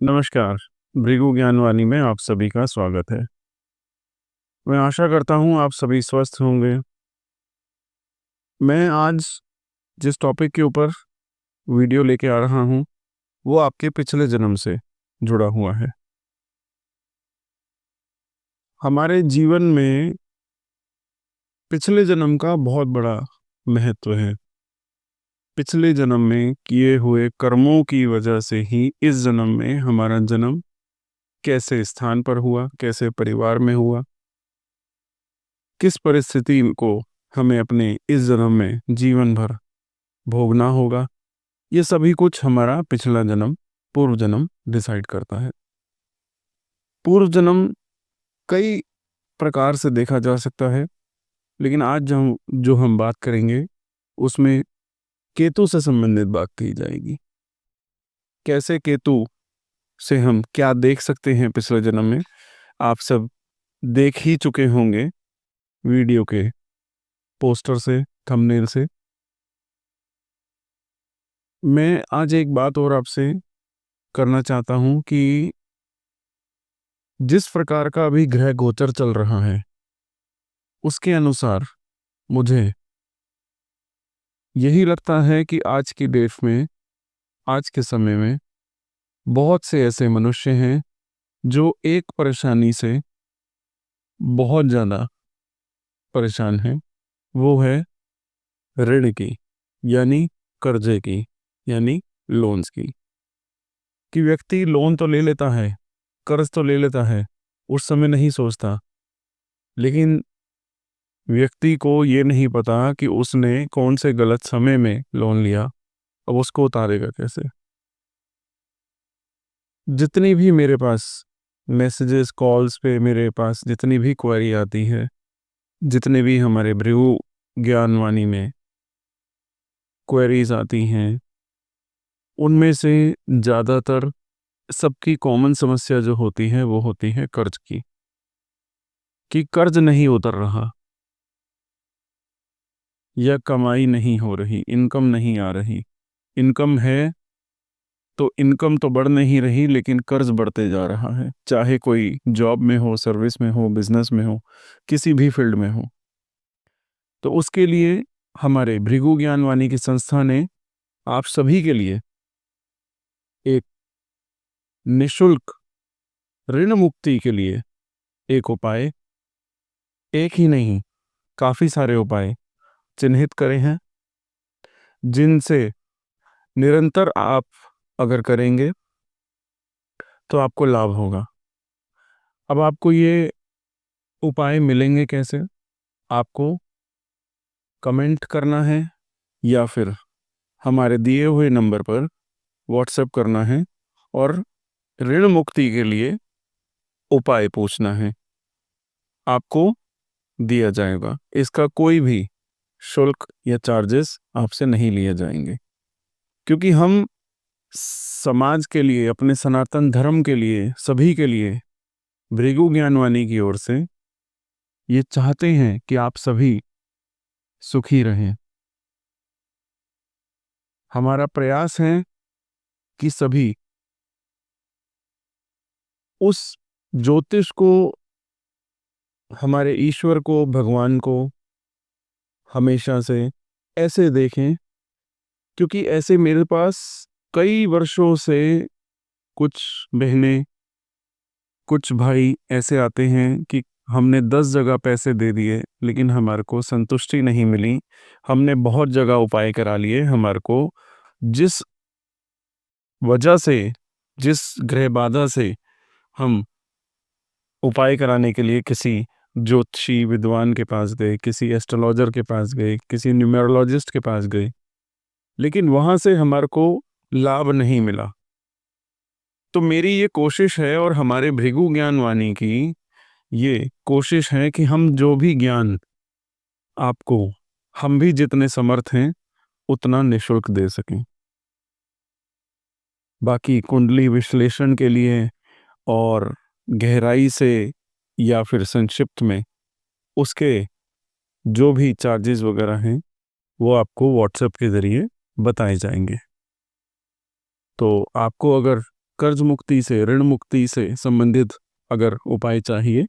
नमस्कार, भृगु ज्ञानवाणी में आप सभी का स्वागत है। मैं आशा करता हूँ आप सभी स्वस्थ होंगे। मैं आज जिस टॉपिक के ऊपर वीडियो लेके आ रहा हूँ, वो आपके पिछले जन्म से जुड़ा हुआ है। हमारे जीवन में पिछले जन्म का बहुत बड़ा महत्व है। पिछले जन्म में किए हुए कर्मों की वजह से ही इस जन्म में हमारा जन्म कैसे स्थान पर हुआ, कैसे परिवार में हुआ, किस परिस्थिति को हमें अपने इस जन्म में जीवन भर भोगना होगा, ये सभी कुछ हमारा पिछला जन्म, पूर्व जन्म डिसाइड करता है। पूर्व जन्म कई प्रकार से देखा जा सकता है, लेकिन आज जो हम बात करेंगे उसमें केतु से संबंधित बात की जाएगी। कैसे केतु से हम क्या देख सकते हैं पिछले जन्म में, आप सब देख ही चुके होंगे वीडियो के पोस्टर से, थंबनेल से। मैं आज एक बात और आपसे करना चाहता हूं कि जिस प्रकार का अभी ग्रह गोचर चल रहा है, उसके अनुसार मुझे यही लगता है कि आज की डेट में, आज के समय में बहुत से ऐसे मनुष्य हैं जो एक परेशानी से बहुत ज़्यादा परेशान हैं। वो है ऋण की, यानी कर्जे की, यानी लोन्स की। कि व्यक्ति लोन तो ले लेता है, कर्ज तो ले लेता है, उस समय नहीं सोचता, लेकिन व्यक्ति को ये नहीं पता कि उसने कौन से गलत समय में लोन लिया, अब उसको उतारेगा कैसे। जितनी भी मेरे पास मैसेजेस, कॉल्स पे मेरे पास जितनी भी क्वेरी आती है, जितने भी हमारे भृगु ज्ञानवाणी में क्वेरीज आती हैं, उनमें से ज़्यादातर सबकी कॉमन समस्या जो होती है वो होती है कर्ज की। कि कर्ज नहीं उतर रहा, या कमाई नहीं हो रही, इनकम नहीं आ रही। इनकम है तो इनकम तो बढ़ नहीं रही, लेकिन कर्ज बढ़ते जा रहा है, चाहे कोई जॉब में हो, सर्विस में हो, बिजनेस में हो, किसी भी फील्ड में हो। तो उसके लिए हमारे भृगु ज्ञानवाणी की संस्था ने आप सभी के लिए एक निशुल्क ऋण मुक्ति के लिए एक उपाय, एक ही नहीं, काफ़ी सारे उपाय चिन्हित करे हैं, जिनसे निरंतर आप अगर करेंगे तो आपको लाभ होगा। अब आपको ये उपाय मिलेंगे कैसे? आपको कमेंट करना है या फिर हमारे दिए हुए नंबर पर व्हाट्सएप करना है और ऋण मुक्ति के लिए उपाय पूछना है, आपको दिया जाएगा। इसका कोई भी शुल्क या चार्जेस आपसे नहीं लिए जाएंगे, क्योंकि हम समाज के लिए, अपने सनातन धर्म के लिए, सभी के लिए भृगु ज्ञानवाणी की ओर से ये चाहते हैं कि आप सभी सुखी रहें। हमारा प्रयास है कि सभी उस ज्योतिष को, हमारे ईश्वर को, भगवान को हमेशा से ऐसे देखें, क्योंकि ऐसे मेरे पास कई वर्षों से कुछ बहनें, कुछ भाई ऐसे आते हैं कि हमने 10 जगह पैसे दे दिए लेकिन हमारे को संतुष्टि नहीं मिली। हमने बहुत जगह उपाय करा लिए, हमारे को जिस वजह से, जिस ग्रह बाधा से हम उपाय कराने के लिए किसी ज्योतिषी विद्वान के पास गए, किसी एस्ट्रोलॉजर के पास गए, किसी न्यूमरोलॉजिस्ट के पास गए, लेकिन वहाँ से हमारे को लाभ नहीं मिला। तो मेरी ये कोशिश है और हमारे भृगु ज्ञानवाणी की ये कोशिश है कि हम जो भी ज्ञान आपको, हम भी जितने समर्थ हैं उतना निःशुल्क दे सकें। बाकी कुंडली विश्लेषण के लिए और गहराई से या फिर संक्षिप्त में उसके जो भी चार्जेस वगैरह हैं वो आपको व्हाट्सएप के ज़रिए बताए जाएंगे। तो आपको अगर कर्ज मुक्ति से, ऋण मुक्ति से संबंधित अगर उपाय चाहिए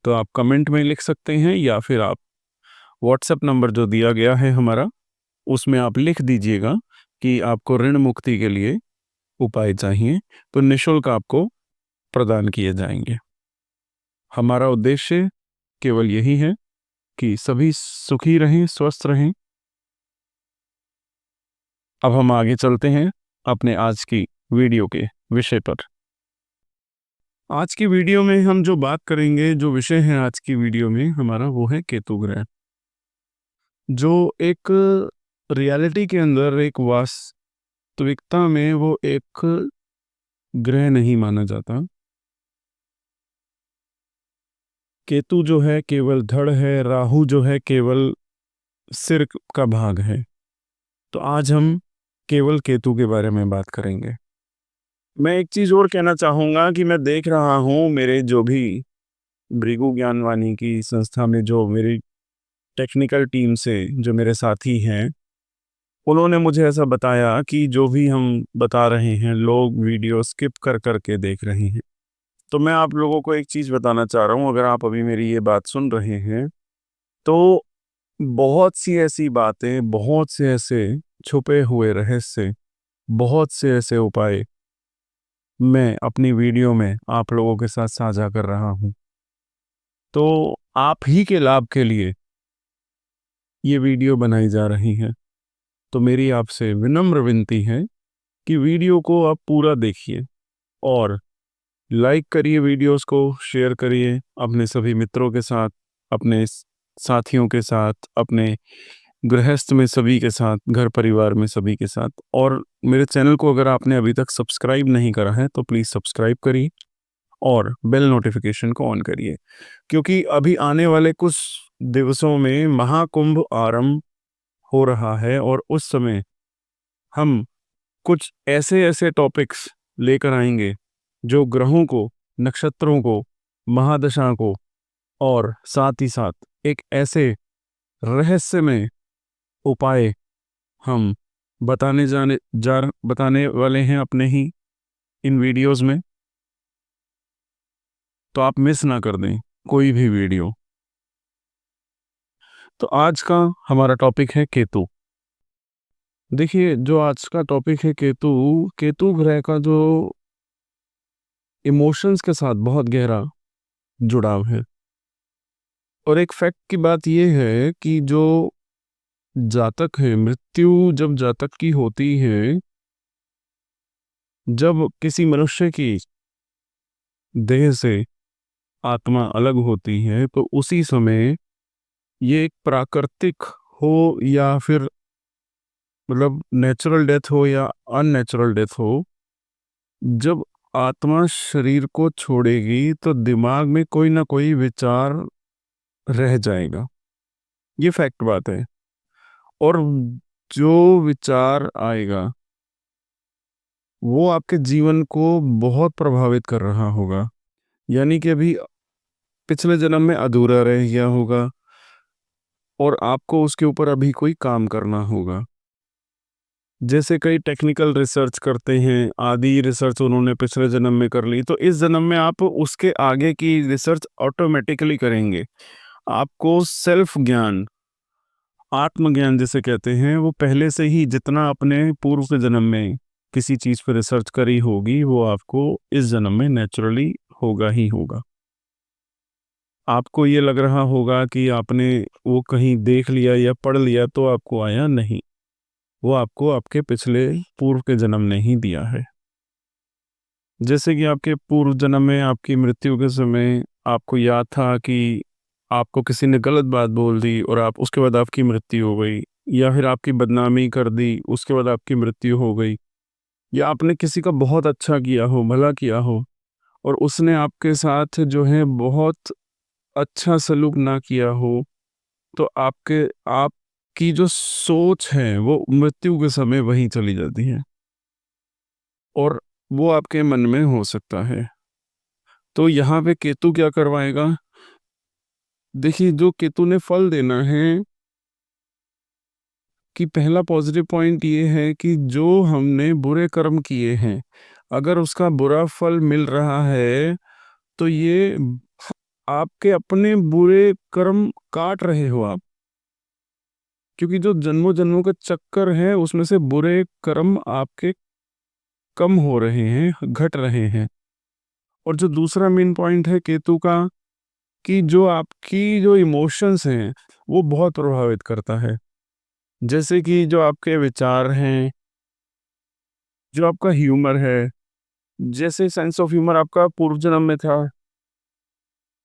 तो आप कमेंट में लिख सकते हैं, या फिर आप व्हाट्सएप नंबर जो दिया गया है हमारा, उसमें आप लिख दीजिएगा कि आपको ऋण मुक्ति के लिए उपाय चाहिए, तो निःशुल्क आपको प्रदान किए जाएंगे। हमारा उद्देश्य केवल यही है कि सभी सुखी रहें, स्वस्थ रहें। अब हम आगे चलते हैं अपने आज की वीडियो के विषय पर। आज की वीडियो में हम जो बात करेंगे, जो विषय है आज की वीडियो में हमारा, वो है केतु ग्रह, जो एक रियलिटी के अंदर, एक वास्तविकता में वो एक ग्रह नहीं माना जाता। केतु जो है केवल धड़ है, राहु जो है केवल सिर का भाग है। तो आज हम केवल केतु के बारे में बात करेंगे। मैं एक चीज़ और कहना चाहूँगा कि मैं देख रहा हूँ मेरे जो भी भृगु ज्ञानवाणी की संस्था में जो मेरी टेक्निकल टीम से जो मेरे साथी हैं, उन्होंने मुझे ऐसा बताया कि जो भी हम बता रहे हैं लोग वीडियो स्किप कर कर के देख रहे हैं। तो मैं आप लोगों को एक चीज़ बताना चाह रहा हूँ, अगर आप अभी मेरी ये बात सुन रहे हैं तो बहुत सी ऐसी बातें, बहुत से ऐसे छुपे हुए रहस्य, बहुत से ऐसे उपाय मैं अपनी वीडियो में आप लोगों के साथ साझा कर रहा हूँ। तो आप ही के लाभ के लिए ये वीडियो बनाई जा रही है। तो मेरी आपसे विनम्र विनती है कि वीडियो को आप पूरा देखिए और लाइक करिए, वीडियोस को शेयर करिए अपने सभी मित्रों के साथ, अपने साथियों के साथ, अपने गृहस्थ में सभी के साथ, घर परिवार में सभी के साथ। और मेरे चैनल को अगर आपने अभी तक सब्सक्राइब नहीं करा है तो प्लीज़ सब्सक्राइब करिए और बेल नोटिफिकेशन को ऑन करिए, क्योंकि अभी आने वाले कुछ दिवसों में महाकुंभ आरंभ हो रहा है और उस समय हम कुछ ऐसे ऐसे टॉपिक्स लेकर आएंगे जो ग्रहों को, नक्षत्रों को, महादशा को और साथ ही साथ एक ऐसे रहस्यमय उपाय हम बताने वाले हैं अपने ही इन वीडियोस में। तो आप मिस ना कर दें कोई भी वीडियो। तो आज का हमारा टॉपिक है केतु। देखिए, जो आज का टॉपिक है केतु, केतु ग्रह का जो इमोशंस के साथ बहुत गहरा जुड़ाव है। और एक फैक्ट की बात यह है कि जो जातक है, मृत्यु जब जातक की होती है, जब किसी मनुष्य की देह से आत्मा अलग होती है, तो उसी समय ये एक प्राकृतिक हो या फिर मतलब नेचुरल डेथ हो या अननेचुरल डेथ हो, जब आत्मा शरीर को छोड़ेगी तो दिमाग में कोई ना कोई विचार रह जाएगा। ये फैक्ट बात है। और जो विचार आएगा वो आपके जीवन को बहुत प्रभावित कर रहा होगा। यानी कि अभी पिछले जन्म में अधूरा रह गया होगा और आपको उसके ऊपर अभी कोई काम करना होगा। जैसे कई टेक्निकल रिसर्च करते हैं, आदि रिसर्च उन्होंने पिछले जन्म में कर ली, तो इस जन्म में आप उसके आगे की रिसर्च ऑटोमेटिकली करेंगे। आपको सेल्फ ज्ञान, आत्मज्ञान जिसे कहते हैं, वो पहले से ही जितना अपने पूर्व के जन्म में किसी चीज़ पर रिसर्च करी होगी वो आपको इस जन्म में नेचुरली होगा ही होगा। आपको ये लग रहा होगा कि आपने वो कहीं देख लिया या पढ़ लिया तो आपको आया, नहीं, वो आपको आपके पिछले पूर्व के जन्म ने ही दिया है। जैसे कि आपके पूर्व जन्म में आपकी मृत्यु के समय आपको याद था कि आपको किसी ने गलत बात बोल दी और आप उसके बाद आपकी मृत्यु हो गई, या फिर आपकी बदनामी कर दी उसके बाद आपकी मृत्यु हो गई, या आपने किसी का बहुत अच्छा किया हो, भला किया हो, और उसने आपके साथ जो है बहुत अच्छा सलूक ना किया हो, तो आपकी जो सोच है वो मृत्यु के समय वहीं चली जाती है और वो आपके मन में हो सकता है। तो यहाँ पे केतु क्या करवाएगा? देखिए, जो केतु ने फल देना है कि पहला पॉजिटिव पॉइंट ये है कि जो हमने बुरे कर्म किए हैं, अगर उसका बुरा फल मिल रहा है तो ये आपके अपने बुरे कर्म काट रहे हो आप, क्योंकि जो जन्मों जन्मों का चक्कर है उसमें से बुरे कर्म आपके कम हो रहे हैं, घट रहे हैं। और जो दूसरा मेन पॉइंट है केतु का, कि जो आपकी जो इमोशंस हैं वो बहुत प्रभावित करता है। जैसे कि जो आपके विचार हैं, जो आपका ह्यूमर है, जैसे सेंस ऑफ ह्यूमर आपका पूर्व जन्म में था,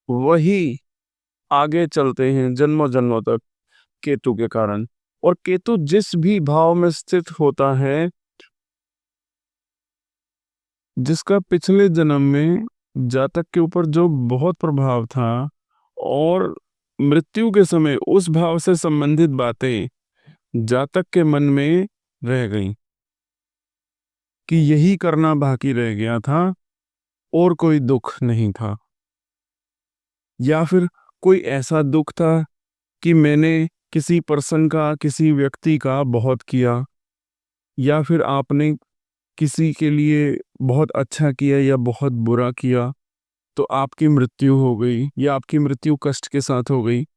वही आगे चलते हैं जन्मों जन्मों तक केतु के कारण। और केतु जिस भी भाव में स्थित होता है, जिसका पिछले जन्म में जातक के ऊपर जो बहुत प्रभाव था, और मृत्यु के समय उस भाव से संबंधित बातें जातक के मन में रह गईं कि यही करना बाकी रह गया था और कोई दुख नहीं था, या फिर कोई ऐसा दुख था कि मैंने किसी पर्सन का, किसी व्यक्ति का बहुत किया, या फिर आपने किसी के लिए बहुत अच्छा किया या बहुत बुरा किया, तो आपकी मृत्यु हो गई या आपकी मृत्यु कष्ट के साथ हो गई।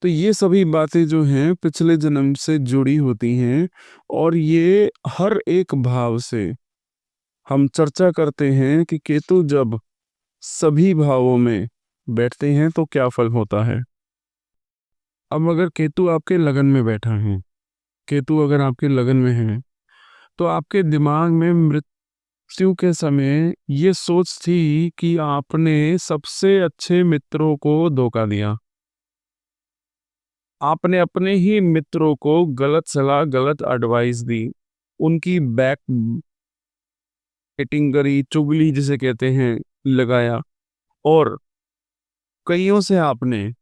तो ये सभी बातें जो हैं पिछले जन्म से जुड़ी होती हैं, और ये हर एक भाव से हम चर्चा करते हैं कि केतु जब सभी भावों में बैठते हैं तो क्या फल होता है। अब अगर केतु आपके लगन में बैठा है, केतु अगर आपके लगन में है, तो आपके दिमाग में मृत्यु के समय ये सोच थी कि आपने सबसे अच्छे मित्रों को धोखा दिया, आपने अपने ही मित्रों को गलत सलाह, गलत एडवाइस दी, उनकी बैक बेटिंग करी, चुगली जिसे कहते हैं, लगाया, और कईयों से आपने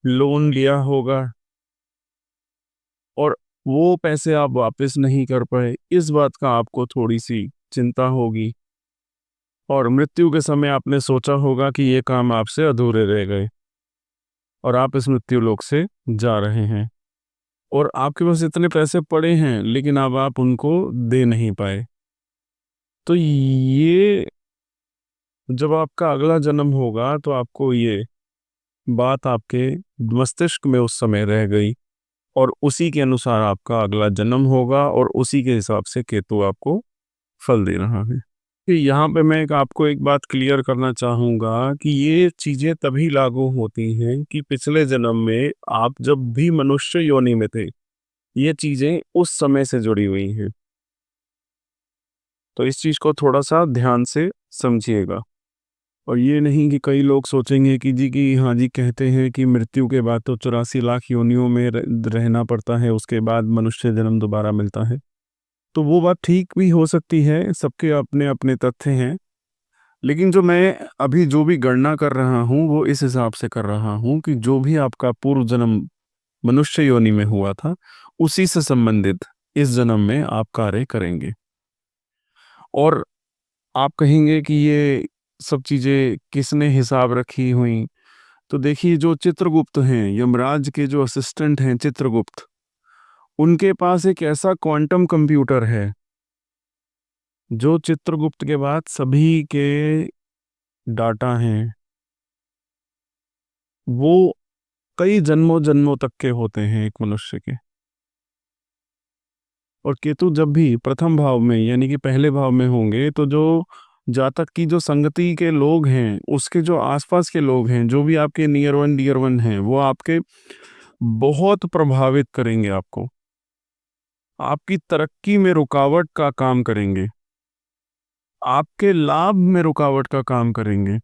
लोन लिया होगा और वो पैसे आप वापस नहीं कर पाए। इस बात का आपको थोड़ी सी चिंता होगी, और मृत्यु के समय आपने सोचा होगा कि ये काम आपसे अधूरे रह गए और आप इस मृत्यु लोक से जा रहे हैं, और आपके पास इतने पैसे पड़े हैं लेकिन अब आप उनको दे नहीं पाए। तो ये जब आपका अगला जन्म होगा तो आपको ये बात आपके मस्तिष्क में उस समय रह गई, और उसी के अनुसार आपका अगला जन्म होगा, और उसी के हिसाब से केतु आपको फल दे रहा है। कि यहाँ पे मैं आपको एक बात क्लियर करना चाहूँगा कि ये चीज़ें तभी लागू होती हैं कि पिछले जन्म में आप जब भी मनुष्य योनि में थे, ये चीज़ें उस समय से जुड़ी हुई हैं। तो इस चीज़ को थोड़ा-सा ध्यान से समझिएगा। और ये नहीं कि कई लोग सोचेंगे कि जी कि हाँ जी, कहते हैं कि मृत्यु के बाद तो 84 लाख योनियों में रहना पड़ता है, उसके बाद मनुष्य जन्म दोबारा मिलता है। तो वो बात ठीक भी हो सकती है, सबके अपने-अपने तथ्य हैं। लेकिन जो मैं अभी जो भी गणना कर रहा हूँ, वो इस हिसाब से कर रहा हूँ कि जो भी आपका पूर्व जन्म मनुष्य योनि में हुआ था, उसी से संबंधित इस जन्म में आप कार्य करेंगे। और आप कहेंगे कि ये सब चीज़ें किसने हिसाब रखी हुई? तो देखिए, जो चित्रगुप्त हैं, यमराज के जो असिस्टेंट हैं चित्रगुप्त, उनके पास एक ऐसा क्वांटम कंप्यूटर है, जो चित्रगुप्त के बाद सभी के डाटा हैं, वो कई जन्मों जन्मों तक के होते हैं एक मनुष्य के। और केतु जब भी प्रथम भाव में यानी कि पहले भाव में होंगे, तो जो जातक की जो संगति के लोग हैं, उसके जो आसपास के लोग हैं, जो भी आपके नियर वन डियर वन हैं, वो आपके बहुत प्रभावित करेंगे आपको, आपकी तरक्की में रुकावट का काम करेंगे, आपके लाभ में रुकावट का काम करेंगे,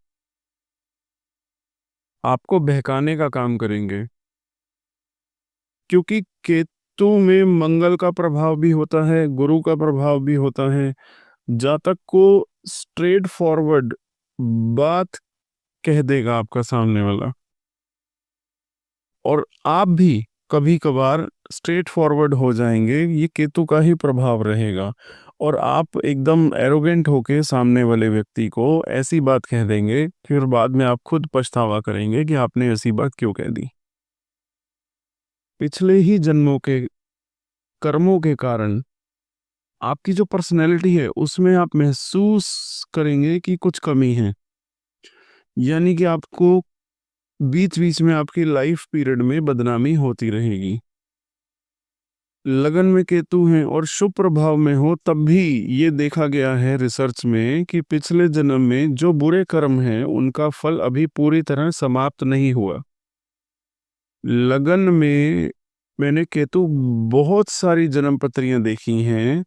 आपको बहकाने का काम करेंगे, क्योंकि केतु में मंगल का प्रभाव भी होता है, गुरु का प्रभाव भी होता है। जातक को स्ट्रेट फॉरवर्ड बात कह देगा आपका सामने वाला, और आप भी कभी कभार स्ट्रेट फॉरवर्ड हो जाएंगे, ये केतु का ही प्रभाव रहेगा, और आप एकदम एरोगेंट होके सामने वाले व्यक्ति को ऐसी बात कह देंगे, फिर बाद में आप खुद पछतावा करेंगे कि आपने ऐसी बात क्यों कह दी। पिछले ही जन्मों के कर्मों के कारण आपकी जो पर्सनैलिटी है उसमें आप महसूस करेंगे कि कुछ कमी है। यानी कि आपको बीच-बीच में आपकी लाइफ पीरियड में बदनामी होती रहेगी। लगन में केतु हैं और शुभ प्रभाव में हो तब भी ये देखा गया है रिसर्च में कि पिछले जन्म में जो बुरे कर्म हैं उनका फल अभी पूरी तरह समाप्त नहीं हुआ। लगन में मैंने केतु बहुत सारी जन्म पत्रियां देखी हैं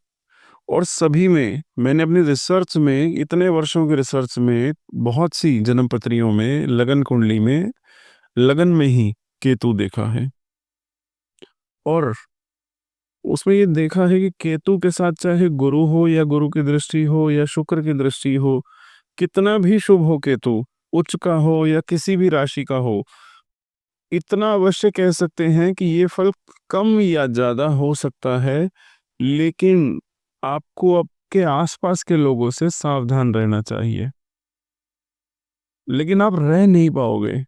और सभी में मैंने अपनी रिसर्च में, इतने वर्षों की रिसर्च में, बहुत सी जन्म पत्रियों में लगन कुंडली में लगन में ही केतु देखा है। और उसमें ये देखा है कि केतु के साथ चाहे गुरु हो या गुरु की दृष्टि हो या शुक्र की दृष्टि हो, कितना भी शुभ हो केतु, उच्च का हो या किसी भी राशि का हो, इतना अवश्य कह सकते हैं कि ये फल कम या ज़्यादा हो सकता है, लेकिन आपको आपके आसपास के लोगों से सावधान रहना चाहिए। लेकिन आप रह नहीं पाओगे।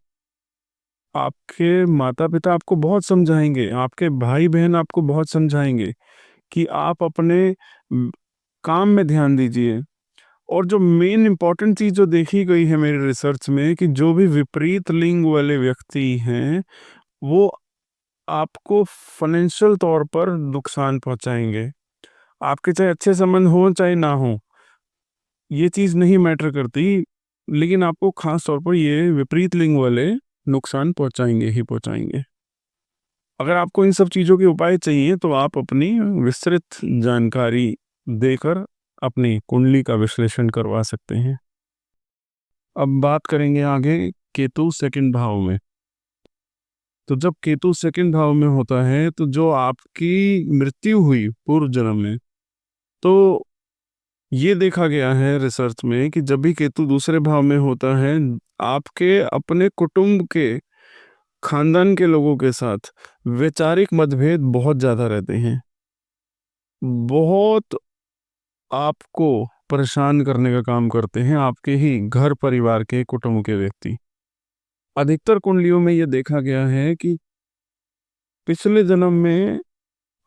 आपके माता-पिता आपको बहुत समझाएँगे, आपके भाई-बहन आपको बहुत समझाएँगे कि आप अपने काम में ध्यान दीजिए। और जो मेन इम्पोर्टेंट चीज़ जो देखी गई है मेरी रिसर्च में कि जो भी विपरीत लिंग वाले व्यक्ति हैं, वो आपको फाइनेंशियल तौर पर नुकसान पहुँचाएँगे। आपके चाहे अच्छे संबंध हों, चाहे ना हों, ये चीज़ नहीं मैटर करती, लेकिन आपको ख़ास तौर पर ये विपरीत लिंग वाले नुकसान पहुँचाएँगे ही पहुँचाएँगे। अगर आपको इन सब चीज़ों के उपाय चाहिए, तो आप अपनी विस्तृत जानकारी देकर अपनी कुंडली का विश्लेषण करवा सकते हैं। अब बात करेंगे आगे केतु सेकंड भाव में। तो जब केतु सेकंड भाव में होता है तो जो आपकी मृत्यु हुई पूर्व जन्म में, तो ये देखा गया है रिसर्च में कि जब भी केतु दूसरे भाव में होता है, आपके अपने कुटुंब के, खानदान के लोगों के साथ वैचारिक मतभेद बहुत ज़्यादा रहते हैं। बहुत आपको परेशान करने का काम करते हैं आपके ही घर परिवार के कुटुंब के व्यक्ति। अधिकतर कुंडलियों में ये देखा गया है कि पिछले जन्म में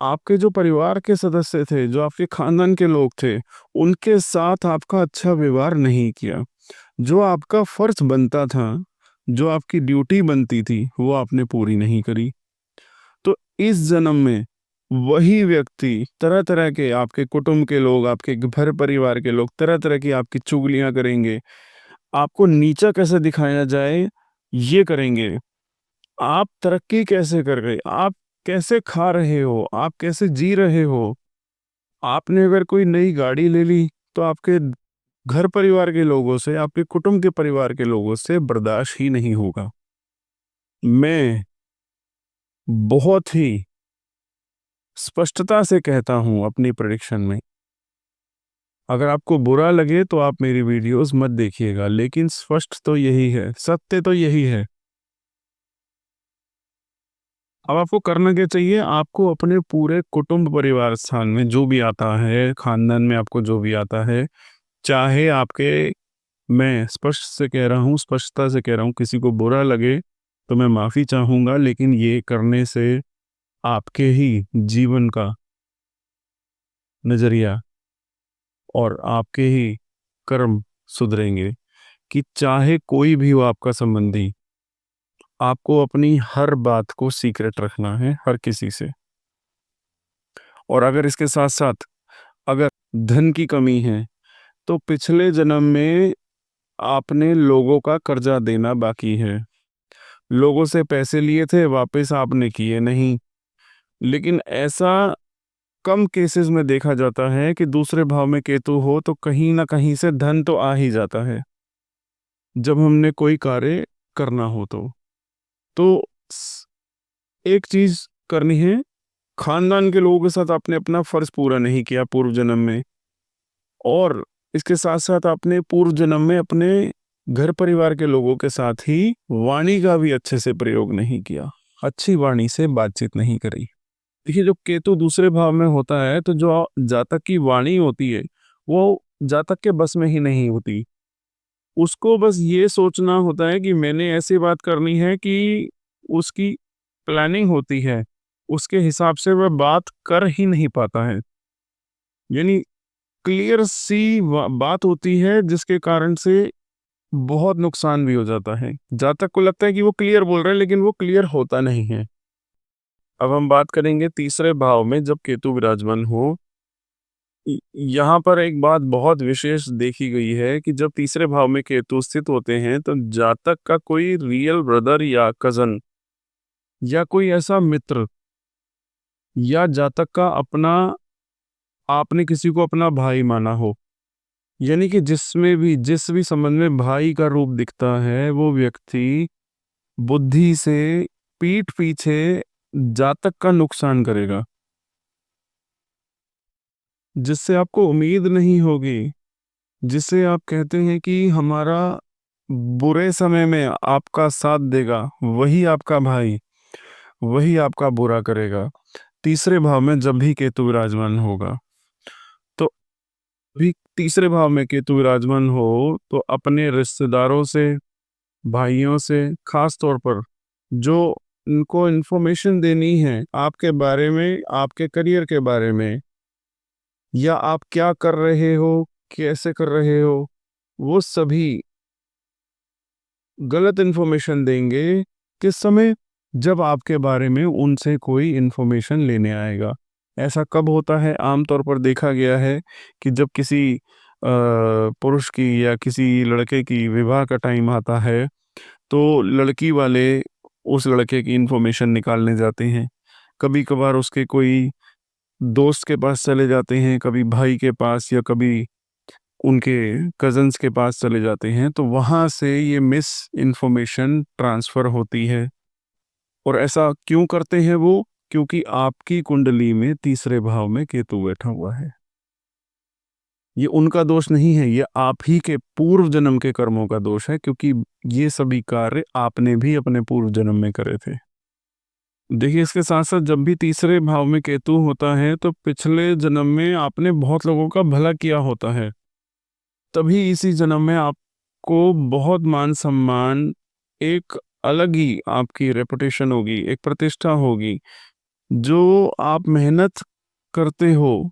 आपके जो परिवार के सदस्य थे, जो आपके खानदान के लोग थे, उनके साथ आपका अच्छा व्यवहार नहीं किया। जो आपका फर्ज बनता था, जो आपकी ड्यूटी बनती थी, वो आपने पूरी नहीं करी। तो इस जन्म में वही व्यक्ति तरह-तरह के, आपके कुटुंब के लोग, आपके घर परिवार के लोग तरह-तरह की आपकी चुगलियाँ करेंगे। आपको नीचा कैसे दिखाया जाए, ये करेंगे। आप तरक्की कैसे कर गए? आप कैसे खा रहे हो? आप कैसे जी रहे हो? आपने अगर कोई नई गाड़ी ले ली, तो आपके घर परिवार के लोगों से, आपके कुटुंब के परिवार के लोगों से बर्दाश्त ही नहीं होगा। मैं बहुत ही स्पष्टता से कहता हूँ अपनी प्रेडिक्शन में, अगर आपको बुरा लगे तो आप मेरी वीडियोस मत देखिएगा, लेकिन स्पष्ट तो यही है, सत्य तो यही है। अब आपको करना क्या चाहिए? आपको अपने पूरे कुटुंब परिवार स्थान में जो भी आता है, खानदान में आपको जो भी आता है, चाहे आपके, मैं स्पष्ट से कह रहा हूँ, स्पष्टता से कह रहा हूँ, किसी को बुरा लगे तो मैं माफ़ी चाहूँगा, लेकिन ये करने से आपके ही जीवन का नज़रिया और आपके ही कर्म सुधरेंगे। कि चाहे कोई भी हो आपका संबंधी, आपको अपनी हर बात को सीक्रेट रखना है हर किसी से। और अगर इसके साथ-साथ अगर धन की कमी है, तो पिछले जन्म में आपने लोगों का कर्जा देना बाकी है। लोगों से पैसे लिए थे, वापस आपने किए नहीं। लेकिन ऐसा कम केसेस में देखा जाता है कि दूसरे भाव में केतु हो तो कहीं न कहीं से धन तो आ ही जाता है, जब हमने कोई कार्य करना हो तो। तो स एक चीज़ करनी है, खानदान के लोगों के साथ आपने अपना फ़र्ज़ पूरा नहीं किया पूर्व जन्म में, और इसके साथ-साथ आपने पूर्व जन्म में अपने घर परिवार के लोगों के साथ ही वाणी का भी अच्छे से प्रयोग नहीं किया। अच्छी वाणी से बातचीत नहीं करी। देखिए, जब केतु दूसरे भाव में होता है तो जो जातक की वाणी होती है, वो जातक के बस में ही नहीं होती। उसको बस ये सोचना होता है कि मैंने ऐसी बात करनी है कि उसकी प्लानिंग होती है उसके हिसाब से वह बात कर ही नहीं पाता है। यानी क्लियर सी बात होती है जिसके कारण से बहुत नुकसान भी हो जाता है। जातक को लगता है कि वो क्लियर बोल रहा है, लेकिन वो क्लियर होता नहीं है। अब हम बात करेंगे तीसरे भाव में जब केतु विराजमान हो। यहाँ पर एक बात बहुत विशेष देखी गई है कि जब तीसरे भाव में केतु स्थित होते हैं तो जातक का कोई रियल ब्रदर या कजन या कोई ऐसा मित्र या जातक का अपना, आपने किसी को अपना भाई माना हो, यानी कि जिस भी संबंध में भाई का रूप दिखता है, वो व्यक्ति बुद्धि से पीठ पीछे जातक का नुकसान करेगा, जिससे आपको उम्मीद नहीं होगी, जिसे आप कहते हैं कि हमारा बुरे समय में आपका साथ देगा, वही आपका भाई, वही आपका बुरा करेगा। तीसरे भाव में जब भी केतु विराजमान होगा, तो भी तीसरे भाव में केतु विराजमान हो तो अपने रिश्तेदारों से, भाइयों से, खास तौर पर जो उनको इन्फॉर्मेशन देनी है आपके बारे में, आपके करियर के बारे में, या आप क्या कर रहे हो, कैसे कर रहे हो, वो सभी गलत इन्फॉर्मेशन देंगे किस समय, जब आपके बारे में उनसे कोई इन्फॉर्मेशन लेने आएगा। ऐसा कब होता है? आमतौर पर देखा गया है कि जब किसी पुरुष की या किसी लड़के की विवाह का टाइम आता है, तो लड़की वाले उस लड़के की इन्फॉर्मेशन निकालने जाते हैं। कभी कभार उसके कोई दोस्त के पास चले जाते हैं, कभी भाई के पास या कभी उनके कज़न्स के पास चले जाते हैं, तो वहाँ से ये मिस इन्फॉर्मेशन ट्रांसफ़र होती है। और ऐसा क्यों करते हैं वो? क्योंकि आपकी कुंडली में तीसरे भाव में केतु बैठा हुआ है। ये उनका दोष नहीं है, ये आप ही के पूर्व जन्म के कर्मों का दोष है, क्योंकि ये सभी कार्य आपने भी अपने पूर्व जन्म में करे थे। देखिए, इसके साथ-साथ जब भी तीसरे भाव में केतु होता है, तो पिछले जन्म में आपने बहुत लोगों का भला किया होता है। तभी इसी जन्म में आपको बहुत मान-सम्मान, एक अलग ही आपकी रेपुटेशन होगी, एक प्रतिष्ठा होगी, जो आप मेहनत करते हो,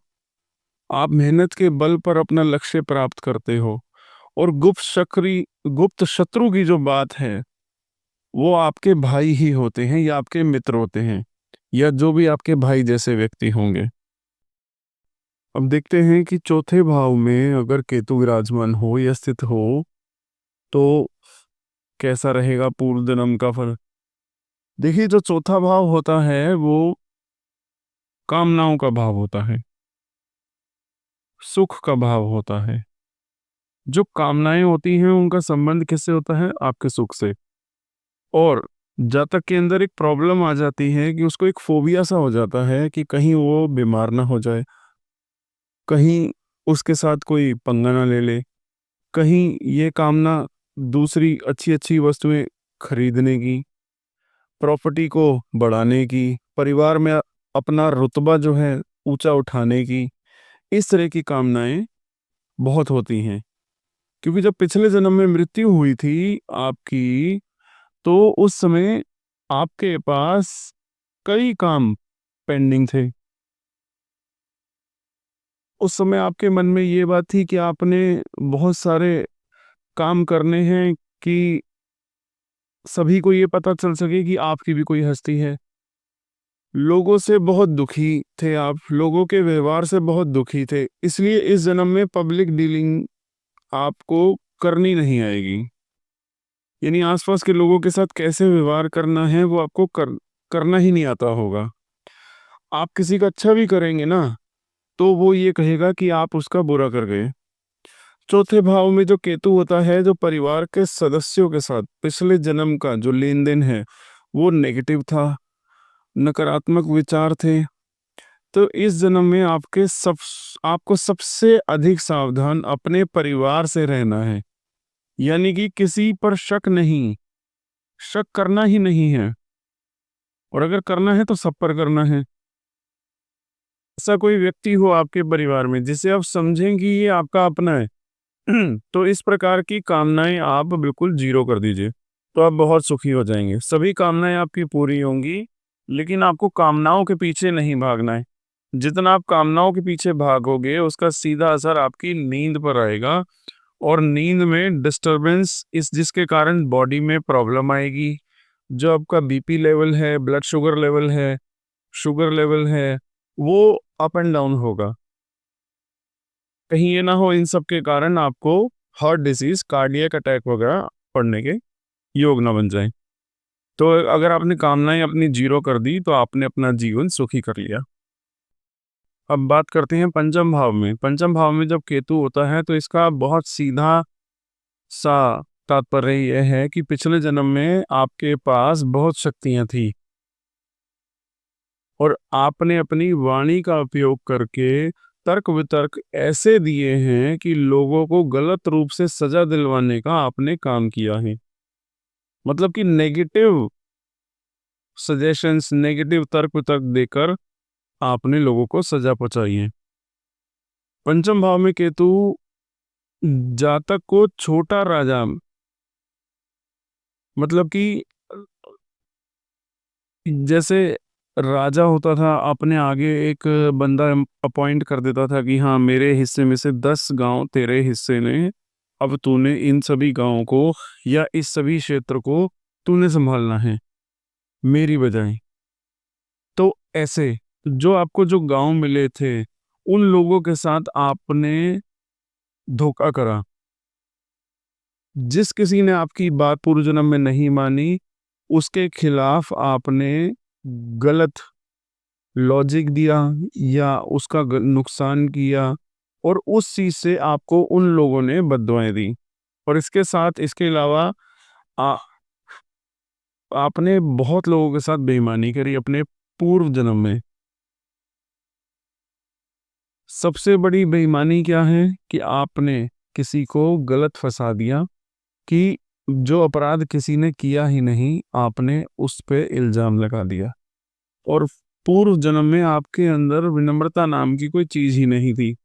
आप मेहनत के बल पर अपना लक्ष्य प्राप्त करते हो। और गुप्त शत्रु की जो बात है, वो आपके भाई ही होते हैं या आपके मित्र होते हैं, या जो भी आपके भाई जैसे व्यक्ति होंगे। अब देखते हैं कि चौथे भाव में अगर केतु विराजमान हो या स्थित हो, तो कैसा रहेगा पूर्व जन्म का फल। देखिए, जो चौथा भाव होता है वो कामनाओं का भाव होता है, सुख का भाव होता है। जो कामनाएं होती हैं उनका संबंध किससे होता है? आपके सुख से। और जातक के अंदर एक प्रॉब्लम आ जाती है कि उसको एक फोबिया सा हो जाता है कि कहीं वो बीमार ना हो जाए, कहीं उसके साथ कोई पंगा ना ले ले, कहीं ये कामना दूसरी अच्छी-अच्छी वस्तुएं खरीदने की, प्रॉपर्टी को बढ़ाने की, परिवार में अपना रुतबा जो है ऊंचा उठाने की, इस तरह की कामनाएं बहुत होती हैं। क्योंकि जब पिछले जन्म में मृत्यु हुई थी आपकी, तो उस समय आपके पास कई काम पेंडिंग थे। उस समय आपके मन में ये बात थी कि आपने बहुत सारे काम करने हैं कि सभी को ये पता चल सके कि आपकी भी कोई हस्ती है। लोगों से बहुत दुखी थे आप, लोगों के व्यवहार से बहुत दुखी थे, इसलिए इस जन्म में पब्लिक डीलिंग आपको करनी नहीं आएगी। यानी आसपास के लोगों के साथ कैसे व्यवहार करना है वो आपको करना ही नहीं आता होगा। आप किसी का अच्छा भी करेंगे ना, तो वो ये कहेगा कि आप उसका बुरा कर गए। चौथे भाव में जो केतु होता है, जो परिवार के सदस्यों के साथ पिछले जन्म का जो लेन देन है वो नेगेटिव था, नकारात्मक विचार थे, तो इस जन्म में आपको सबसे अधिक सावधान अपने परिवार से रहना है। यानी कि किसी पर शक करना ही नहीं है, और अगर करना है तो सब पर करना है। ऐसा कोई व्यक्ति हो आपके परिवार में जिसे आप समझें कि ये आपका अपना है, तो इस प्रकार की कामनाएं आप बिल्कुल जीरो कर दीजिए, तो आप बहुत सुखी हो जाएंगे, सभी कामनाएं आपकी पूरी होंगी। लेकिन आपको कामनाओं के पीछे नहीं भागना है। जितना आप कामनाओं के पीछे भागोगे उसका सीधा असर आपकी नींद पर आएगा, और नींद में डिस्टरबेंस इस जिसके कारण बॉडी में प्रॉब्लम आएगी। जो आपका बीपी लेवल है, ब्लड शुगर लेवल है, वो अप एंड डाउन होगा। कहीं ये ना हो इन सब के कारण आपको हार्ट डिसीज, कार्डियक अटैक वगैरह पड़ने के योग ना बन जाए। तो अगर आपने कामनाएं अपनी जीरो कर दी तो आपने अपना जीवन सुखी कर लिया। अब बात करते हैं पंचम भाव में। पंचम भाव में जब केतु होता है तो इसका बहुत सीधा सा तात्पर्य यह है कि पिछले जन्म में आपके पास बहुत शक्तियां थी और आपने अपनी वाणी का उपयोग करके तर्क वितर्क ऐसे दिए हैं कि लोगों को गलत रूप से सजा दिलवाने का आपने काम किया है। मतलब कि नेगेटिव सजेशंस, नेगेटिव तर्क वितर्क देकर आपने लोगों को सजा पहुंचाई है। पंचम भाव में केतु जातक को छोटा राजा, मतलब कि जैसे राजा होता था, अपने आगे एक बंदा अपॉइंट कर देता था कि हाँ मेरे हिस्से में से 10 गांव तेरे हिस्से में, अब तूने इन सभी गांवों को या इस सभी क्षेत्र को तूने संभालना है मेरी बजाय। तो ऐसे जो आपको जो गांव मिले थे उन लोगों के साथ आपने धोखा करा। जिस किसी ने आपकी बात पूर्व जन्म में नहीं मानी उसके खिलाफ आपने गलत लॉजिक दिया या उसका नुकसान किया, और उस चीज से आपको उन लोगों ने बद्दुआएं दी। और इसके साथ इसके अलावा आ, आपने बहुत लोगों के साथ बेईमानी करी अपने पूर्व जन्म में। सबसे बड़ी बेईमानी क्या है कि आपने किसी को गलत फंसा दिया कि जो अपराध किसी ने किया ही नहीं आपने उस पे इल्जाम लगा दिया। और पूर्व जन्म में आपके अंदर विनम्रता नाम की कोई चीज ही नहीं थी।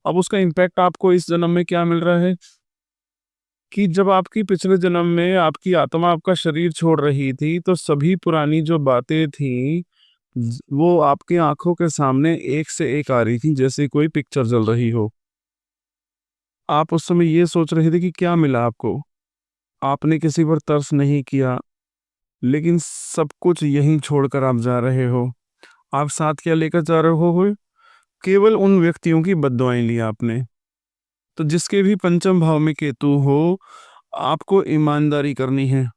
अब उसका इम्पैक्ट आपको इस जन्म में क्या मिल रहा है कि जब आपकी पिछले जन्म में आपकी आत्मा आपका शरीर छोड़ रही थी तो सभी पुरानी जो बातें थी वो आपकी आंखों के सामने एक से एक आ रही थी, जैसे कोई पिक्चर चल रही हो। आप उस समय ये सोच रहे थे कि क्या मिला आपको, आपने किसी पर तरस नहीं किया, लेकिन सब कुछ यहीं छोड़कर आप जा रहे हो। आप साथ क्या लेकर जा रहे हो? केवल उन व्यक्तियों की बद्दुआएं ली आपने। तो जिसके भी पंचम भाव में केतु हो, आपको ईमानदारी करनी है।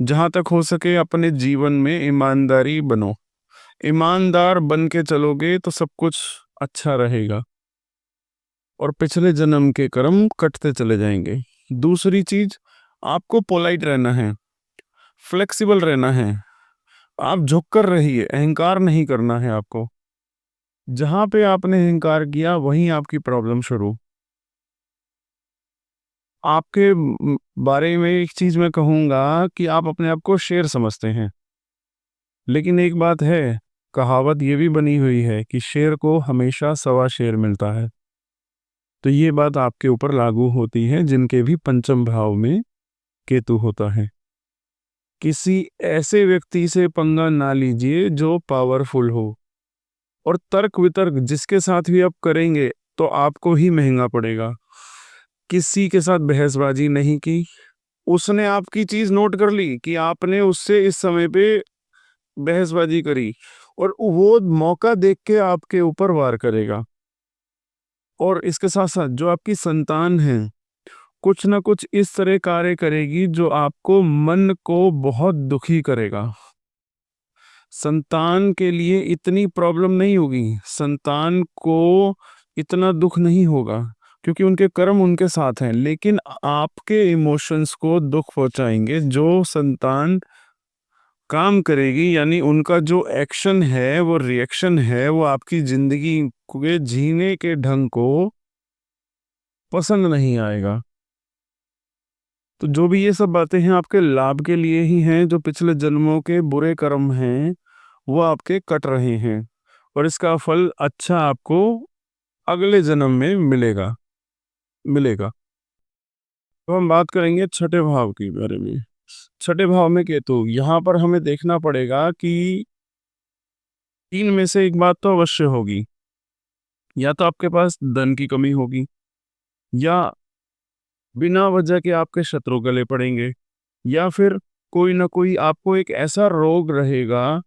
जहां तक हो सके अपने जीवन में ईमानदारी बनो। ईमानदार बन के चलोगे तो सब कुछ अच्छा रहेगा और पिछले जन्म के कर्म कटते चले जाएंगे। दूसरी चीज, आपको पोलाइट रहना है, फ्लेक्सिबल रहना है। आप झुक कर रहिए, अहंकार नहीं करना है आपको। जहां पे आपने अहंकार किया वहीं आपकी प्रॉब्लम शुरू। आपके बारे में एक चीज मैं कहूंगा कि आप अपने आप को शेर समझते हैं, लेकिन एक बात है, कहावत ये भी बनी हुई है कि शेर को हमेशा सवा शेर मिलता है। तो ये बात आपके ऊपर लागू होती है जिनके भी पंचम भाव में केतु होता है। किसी ऐसे व्यक्ति से पंगा ना लीजिए जो पावरफुल हो, और तर्क वितर्क जिसके साथ भी आप करेंगे तो आपको ही महंगा पड़ेगा। किसी के साथ बहसबाजी नहीं की, उसने आपकी चीज नोट कर ली कि आपने उससे इस समय पे बहसबाजी करी, और वो मौका देख के आपके ऊपर वार करेगा। और इसके साथ साथ जो आपकी संतान है कुछ ना कुछ इस तरह कार्य करेगी जो आपको मन को बहुत दुखी करेगा। संतान के लिए इतनी प्रॉब्लम नहीं होगी, संतान को इतना दुख नहीं होगा क्योंकि उनके कर्म उनके साथ हैं, लेकिन आपके इमोशंस को दुख पहुंचाएंगे जो संतान काम करेगी। यानी उनका जो एक्शन है, वो रिएक्शन है, वो आपकी जिंदगी के जीने के ढंग को पसंद नहीं आएगा। तो जो भी ये सब बातें हैं आपके लाभ के लिए ही हैं। जो पिछले जन्मों के बुरे कर्म हैं वो आपके कट रहे हैं और इसका फल अच्छा आपको अगले जन्म में मिलेगा मिलेगा। तो हम बात करेंगे छठे भाव के बारे में। छठे भाव में केतु, यहाँ पर हमें देखना पड़ेगा कि तीन में से एक बात तो अवश्य होगी, या तो आपके पास धन की कमी होगी, या बिना वजह के आपके शत्रु गले पड़ेंगे, या फिर कोई ना कोई आपको एक ऐसा रोग रहेगा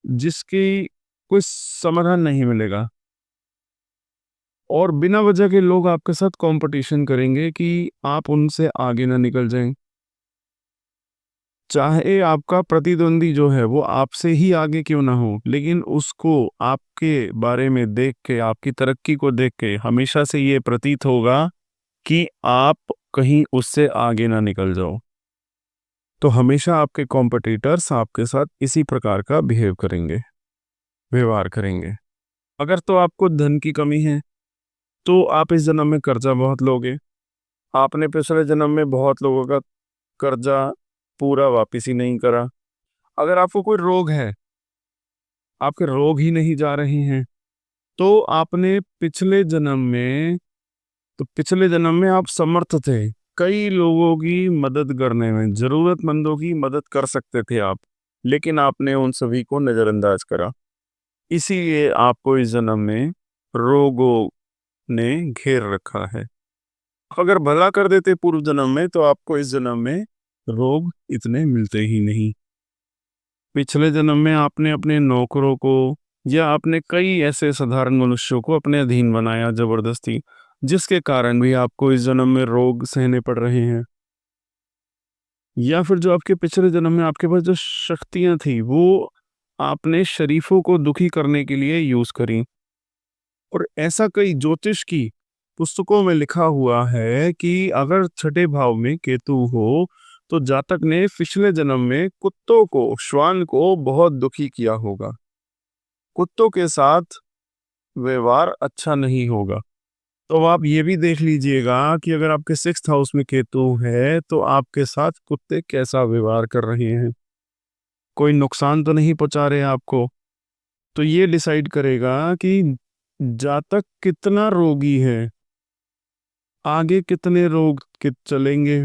जिसकी कोई समाधान नहीं मिलेगा, और बिना वजह के लोग आपके साथ कंपटीशन करेंगे कि आप उनसे आगे ना निकल जाएं। चाहे आपका प्रतिद्वंदी जो है वो आपसे ही आगे क्यों ना हो, लेकिन उसको आपके बारे में देख के, आपकी तरक्की को देख के हमेशा से ये प्रतीत होगा कि आप कहीं उससे आगे ना निकल जाओ। तो हमेशा आपके कॉम्पिटिटर्स आपके साथ इसी प्रकार का व्यवहार करेंगे। अगर तो आपको धन की कमी है तो आप इस जन्म में कर्जा बहुत लोगे। आपने पिछले जन्म में बहुत लोगों का कर्जा पूरा वापिस ही नहीं करा। अगर आपको कोई रोग है, आपके रोग ही नहीं जा रहे हैं, तो आपने पिछले जन्म में आप समर्थ थे, कई लोगों की मदद करने में, जरूरतमंदों की मदद कर सकते थे आप, लेकिन आपने उन सभी को नजरअंदाज करा। इसीलिए आपको इस जन्म में रोगों ने घेर रखा है। अगर भला कर देते पूर्व जन्म में तो आपको इस जन्म में रोग इतने मिलते ही नहीं। पिछले जन्म में आपने अपने नौकरों को या अपने कई ऐसे साधारण मनुष्यों को अपने अधीन बनाया जबरदस्ती, जिसके कारण भी आपको इस जन्म में रोग सहने पड़ रहे हैं। या फिर जो आपके पिछले जन्म में आपके पास जो शक्तियां थी वो आपने शरीफों को दुखी करने के लिए यूज करी। और ऐसा कई ज्योतिष की पुस्तकों में लिखा हुआ है कि अगर छठे भाव में केतु हो तो जातक ने पिछले जन्म में कुत्तों को, श्वान को बहुत दुखी किया होगा। कुत्तों के साथ व्यवहार अच्छा नहीं होगा। तो आप ये भी देख लीजिएगा कि अगर आपके 6th हाउस में केतु है तो आपके साथ कुत्ते कैसा व्यवहार कर रहे हैं, कोई नुकसान तो नहीं पहुंचा रहे आपको। तो ये डिसाइड करेगा कि जातक कितना रोगी है, आगे कितने रोग चलेंगे।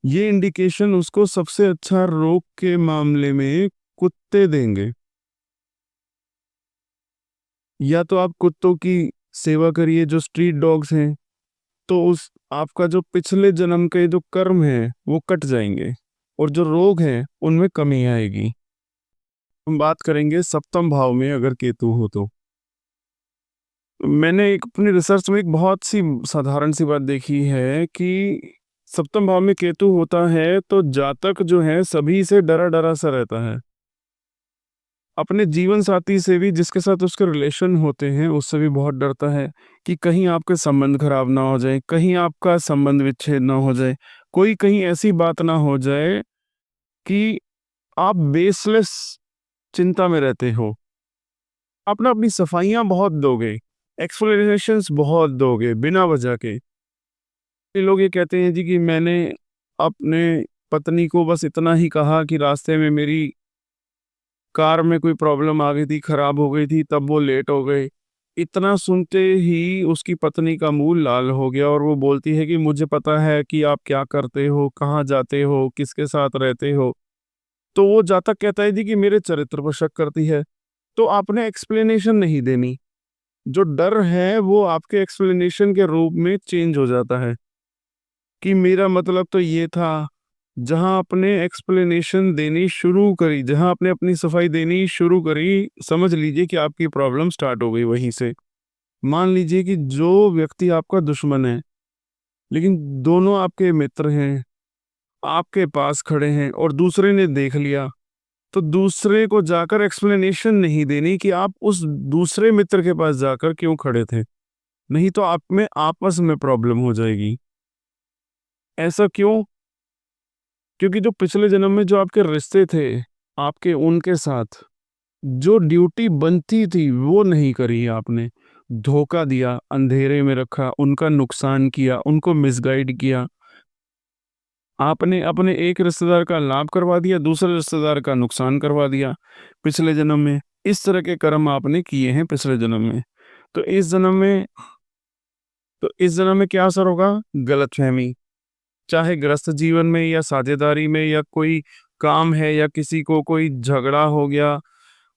ये इंडिकेशन उसको सबसे अच्छा रोग के मामले में कुत्ते देंगे। या तो आप कुत्तों की सेवा करिए जो स्ट्रीट डॉग्स हैं, तो उस आपका जो पिछले जन्म के जो कर्म है वो कट जाएंगे और जो रोग है उनमें कमी आएगी। हम बात करेंगे सप्तम भाव में अगर केतु हो तो मैंने एक अपनी रिसर्च में एक बहुत सी साधारण सी बात देखी है कि सप्तम भाव में केतु होता है तो जातक जो है सभी से डरा डरा सा रहता है। अपने जीवन साथी से भी, जिसके साथ उसके रिलेशन होते हैं, उससे भी बहुत डरता है कि कहीं आपके संबंध खराब ना हो जाए, कहीं आपका संबंध विच्छेद ना हो जाए, कोई कहीं ऐसी बात ना हो जाए कि आप बेसलेस चिंता में रहते हो। अपना अपनी सफाइयां बहुत दोगे, एक्सप्लेनेशंस बहुत दोगे बिना वजह के। ये लोग ये कहते हैं जी कि मैंने अपने पत्नी को बस इतना ही कहा कि रास्ते में मेरी कार में कोई प्रॉब्लम आ गई थी, खराब हो गई थी, तब वो लेट हो गए। इतना सुनते ही उसकी पत्नी का मुंह लाल हो गया और वो बोलती है कि मुझे पता है कि आप क्या करते हो, कहाँ जाते हो, किसके साथ रहते हो। तो वो जातक कहता है जी कि मेरे चरित्र पर शक करती है। तो आपने एक्सप्लेनेशन नहीं देनी। जो डर है वो आपके एक्सप्लेनेशन के रूप में चेंज हो जाता है कि मेरा मतलब तो ये था। जहां आपने एक्सप्लेनेशन देनी शुरू करी, जहां आपने अपनी सफाई देनी शुरू करी, समझ लीजिए कि आपकी प्रॉब्लम स्टार्ट हो गई वहीं से। मान लीजिए कि जो व्यक्ति आपका दुश्मन है लेकिन दोनों आपके मित्र हैं, आपके पास खड़े हैं, और दूसरे ने देख लिया, तो दूसरे को जाकर एक्सप्लेनेशन नहीं देनी कि आप उस दूसरे मित्र के पास जाकर क्यों खड़े थे, नहीं तो आप में आपस में प्रॉब्लम हो जाएगी। ऐसा क्यों? क्योंकि जो पिछले जन्म में जो आपके रिश्ते थे, आपके उनके साथ जो ड्यूटी बनती थी वो नहीं करी आपने। धोखा दिया, अंधेरे में रखा, उनका नुकसान किया, उनको मिसगाइड किया। आपने अपने एक रिश्तेदार का लाभ करवा दिया, दूसरे रिश्तेदार का नुकसान करवा दिया पिछले जन्म में। इस तरह के कर्म आपने किए हैं पिछले जन्म में। तो इस जन्म में क्या असर होगा? गलतफहमी, चाहे गृहस्थ जीवन में या साझेदारी में या कोई काम है या किसी को कोई झगड़ा हो गया,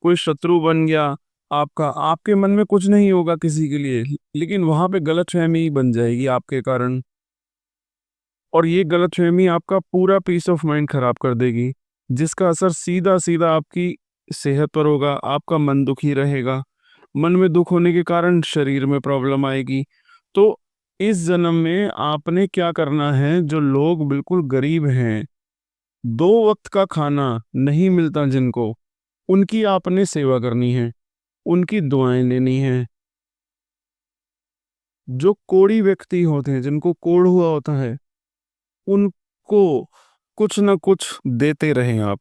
कोई शत्रु बन गया आपका, आपके मन में कुछ नहीं होगा किसी के लिए, लेकिन वहां पे गलतफहमी बन जाएगी आपके कारण, और ये गलतफहमी आपका पूरा पीस ऑफ माइंड खराब कर देगी, जिसका असर सीधा सीधा आपकी सेहत पर होगा। आपका मन दुखी रहेगा, मन में दुख होने के कारण शरीर में प्रॉब्लम आएगी। तो इस जन्म में आपने क्या करना है, जो लोग बिल्कुल गरीब हैं, 2 वक्त का खाना नहीं मिलता जिनको, उनकी आपने सेवा करनी है, उनकी दुआएं लेनी है। जो कोढ़ी व्यक्ति होते हैं, जिनको कोढ़ हुआ होता है, उनको कुछ ना कुछ देते रहें आप,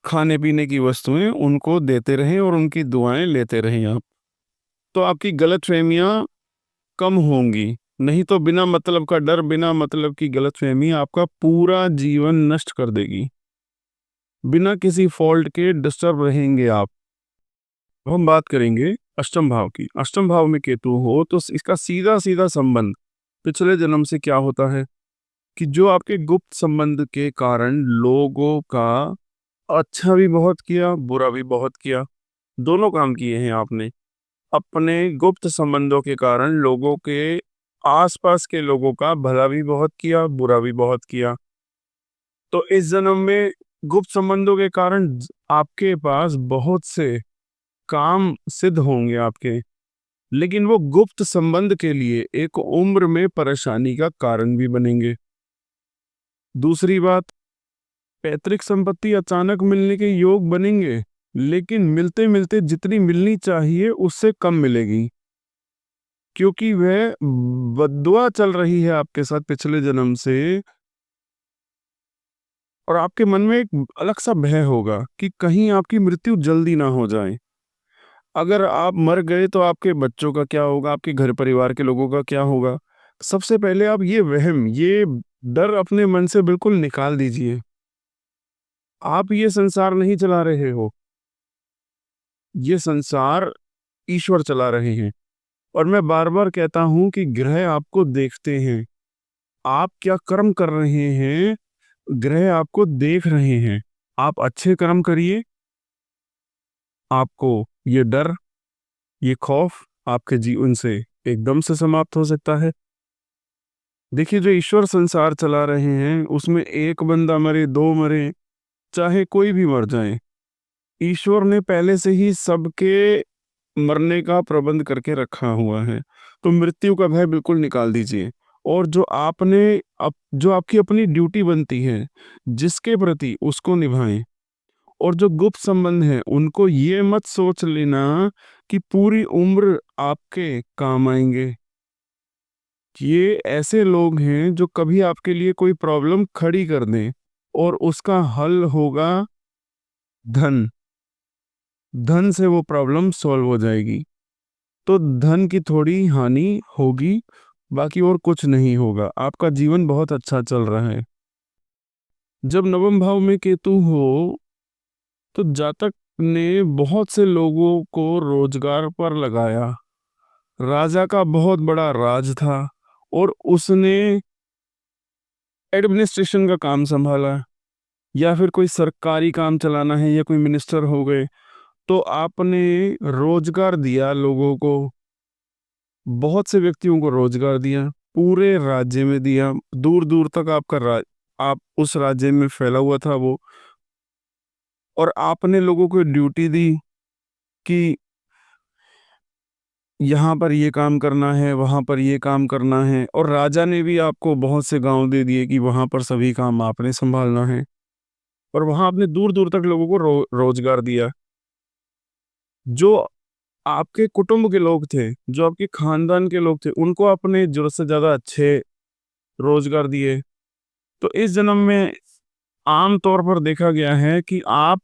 खाने पीने की वस्तुएं उनको देते रहें और उनकी दुआएं लेते रहें आप। तो आपकी गलतफहमियां कम होंगी। नहीं तो बिना मतलब का डर, बिना मतलब की गलतफहमी आपका पूरा जीवन नष्ट कर देगी। बिना किसी फॉल्ट के डिस्टर्ब रहेंगे आप। अब हम बात करेंगे अष्टम भाव की। अष्टम भाव में केतु हो तो इसका सीधा सीधा संबंध पिछले जन्म से क्या होता है कि जो आपके गुप्त संबंध के कारण लोगों का अच्छा भी बहुत किया, बुरा भी बहुत किया, दोनों काम किए हैं आपने। अपने गुप्त संबंधों के कारण लोगों के, आसपास के लोगों का भला भी बहुत किया, बुरा भी बहुत किया। तो इस जन्म में गुप्त संबंधों के कारण आपके पास बहुत से काम सिद्ध होंगे आपके, लेकिन वो गुप्त संबंध के लिए एक उम्र में परेशानी का कारण भी बनेंगे। दूसरी बात, पैतृक संपत्ति अचानक मिलने के योग बनेंगे, लेकिन मिलते मिलते जितनी मिलनी चाहिए उससे कम मिलेगी, क्योंकि वह बद्दुआ चल रही है आपके साथ पिछले जन्म से। और आपके मन में एक अलग सा भय होगा कि कहीं आपकी मृत्यु जल्दी ना हो जाए। अगर आप मर गए तो आपके बच्चों का क्या होगा, आपके घर परिवार के लोगों का क्या होगा। सबसे पहले आप ये वहम, ये डर अपने मन से बिल्कुल निकाल दीजिए। आप ये संसार नहीं चला रहे हो, ये संसार ईश्वर चला रहे हैं। और मैं बार बार कहता हूं कि ग्रह आपको देखते हैं, आप क्या कर्म कर रहे हैं, ग्रह आपको देख रहे हैं। आप अच्छे कर्म करिए, आपको ये डर, ये खौफ आपके जीवन से एकदम से समाप्त हो सकता है। देखिए, जो ईश्वर संसार चला रहे हैं उसमें एक बंदा मरे, 2 मरे, चाहे कोई भी मर जाए, ईश्वर ने पहले से ही सबके मरने का प्रबंध करके रखा हुआ है। तो मृत्यु का भय बिल्कुल निकाल दीजिए। और जो आपने जो आपकी अपनी ड्यूटी बनती है जिसके प्रति, उसको निभाएं। और जो गुप्त संबंध है उनको ये मत सोच लेना कि पूरी उम्र आपके काम आएंगे। ये ऐसे लोग हैं जो कभी आपके लिए कोई प्रॉब्लम खड़ी कर दें और उसका हल होगा धन। धन से वो प्रॉब्लम सॉल्व हो जाएगी। तो धन की थोड़ी हानि होगी, बाकी और कुछ नहीं होगा। आपका जीवन बहुत अच्छा चल रहा है। जब नवम भाव में केतु हो तो जातक ने बहुत से लोगों को रोजगार पर लगाया। राजा का बहुत बड़ा राज था और उसने एडमिनिस्ट्रेशन का काम संभाला, या फिर कोई सरकारी काम चलाना है या कोई मिनिस्टर हो गए, तो आपने रोजगार दिया लोगों को, बहुत से व्यक्तियों को रोजगार दिया, पूरे राज्य में दिया, दूर दूर तक आपका आप उस राज्य में फैला हुआ था वो। और आपने लोगों को ड्यूटी दी कि यहाँ पर ये काम करना है, वहाँ पर ये काम करना है। और राजा ने भी आपको बहुत से गांव दे दिए कि वहाँ पर सभी काम आपने संभालना है। और वहाँ आपने दूर दूर तक लोगों को रोजगार दिया। जो आपके कुटुंब के लोग थे, जो आपके खानदान के लोग थे, उनको आपने जरूरत से ज्यादा अच्छे रोजगार दिए। तो इस जन्म में आम तौर पर देखा गया है कि आप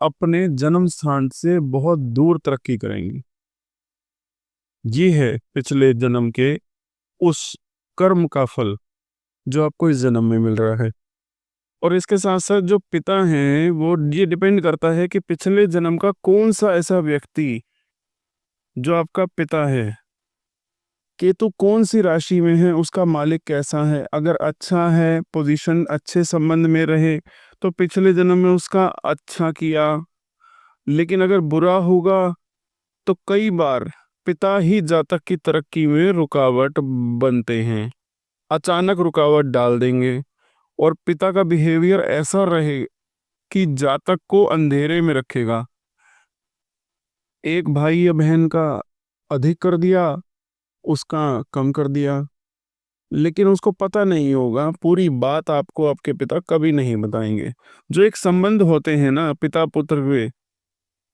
अपने जन्म स्थान से बहुत दूर तरक्की करेंगे। ये है पिछले जन्म के उस कर्म का फल जो आपको इस जन्म में मिल रहा है। और इसके साथ साथ जो पिता हैं, वो ये डिपेंड करता है कि पिछले जन्म का कौन सा ऐसा व्यक्ति जो आपका पिता है, केतु कौन सी राशि में है, उसका मालिक कैसा है। अगर अच्छा है, पोजीशन अच्छे संबंध में रहे, तो पिछले जन्म में उसका अच्छा किया। लेकिन अगर बुरा होगा तो कई बार पिता ही जातक की तरक्की में रुकावट बनते हैं, अचानक रुकावट डाल देंगे। और पिता का बिहेवियर ऐसा रहे कि जातक को अंधेरे में रखेगा। एक भाई या बहन का अधिक कर दिया, उसका कम कर दिया, लेकिन उसको पता नहीं होगा। पूरी बात आपको आपके पिता कभी नहीं बताएंगे। जो एक संबंध होते हैं ना पिता पुत्र के,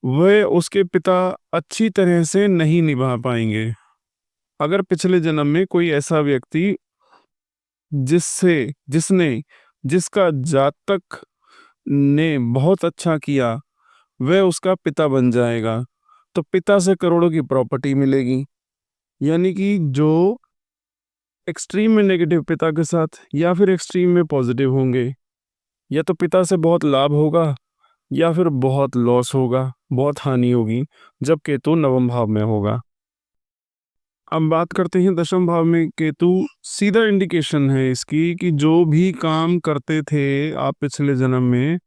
वह उसके पिता अच्छी तरह से नहीं निभा पाएंगे। अगर पिछले जन्म में कोई ऐसा व्यक्ति जिसने जिसका जातक ने बहुत अच्छा किया, वह उसका पिता बन जाएगा, तो पिता से करोड़ों की प्रॉपर्टी मिलेगी। यानी कि जो एक्सट्रीम में नेगेटिव पिता के साथ या फिर एक्सट्रीम में पॉजिटिव होंगे, या तो पिता से बहुत लाभ होगा या फिर बहुत लॉस होगा, बहुत हानि होगी, जब केतु नवम भाव में होगा। अब बात करते हैं दशम भाव में केतु। सीधा इंडिकेशन है इसकी कि जो भी काम करते थे आप पिछले जन्म में,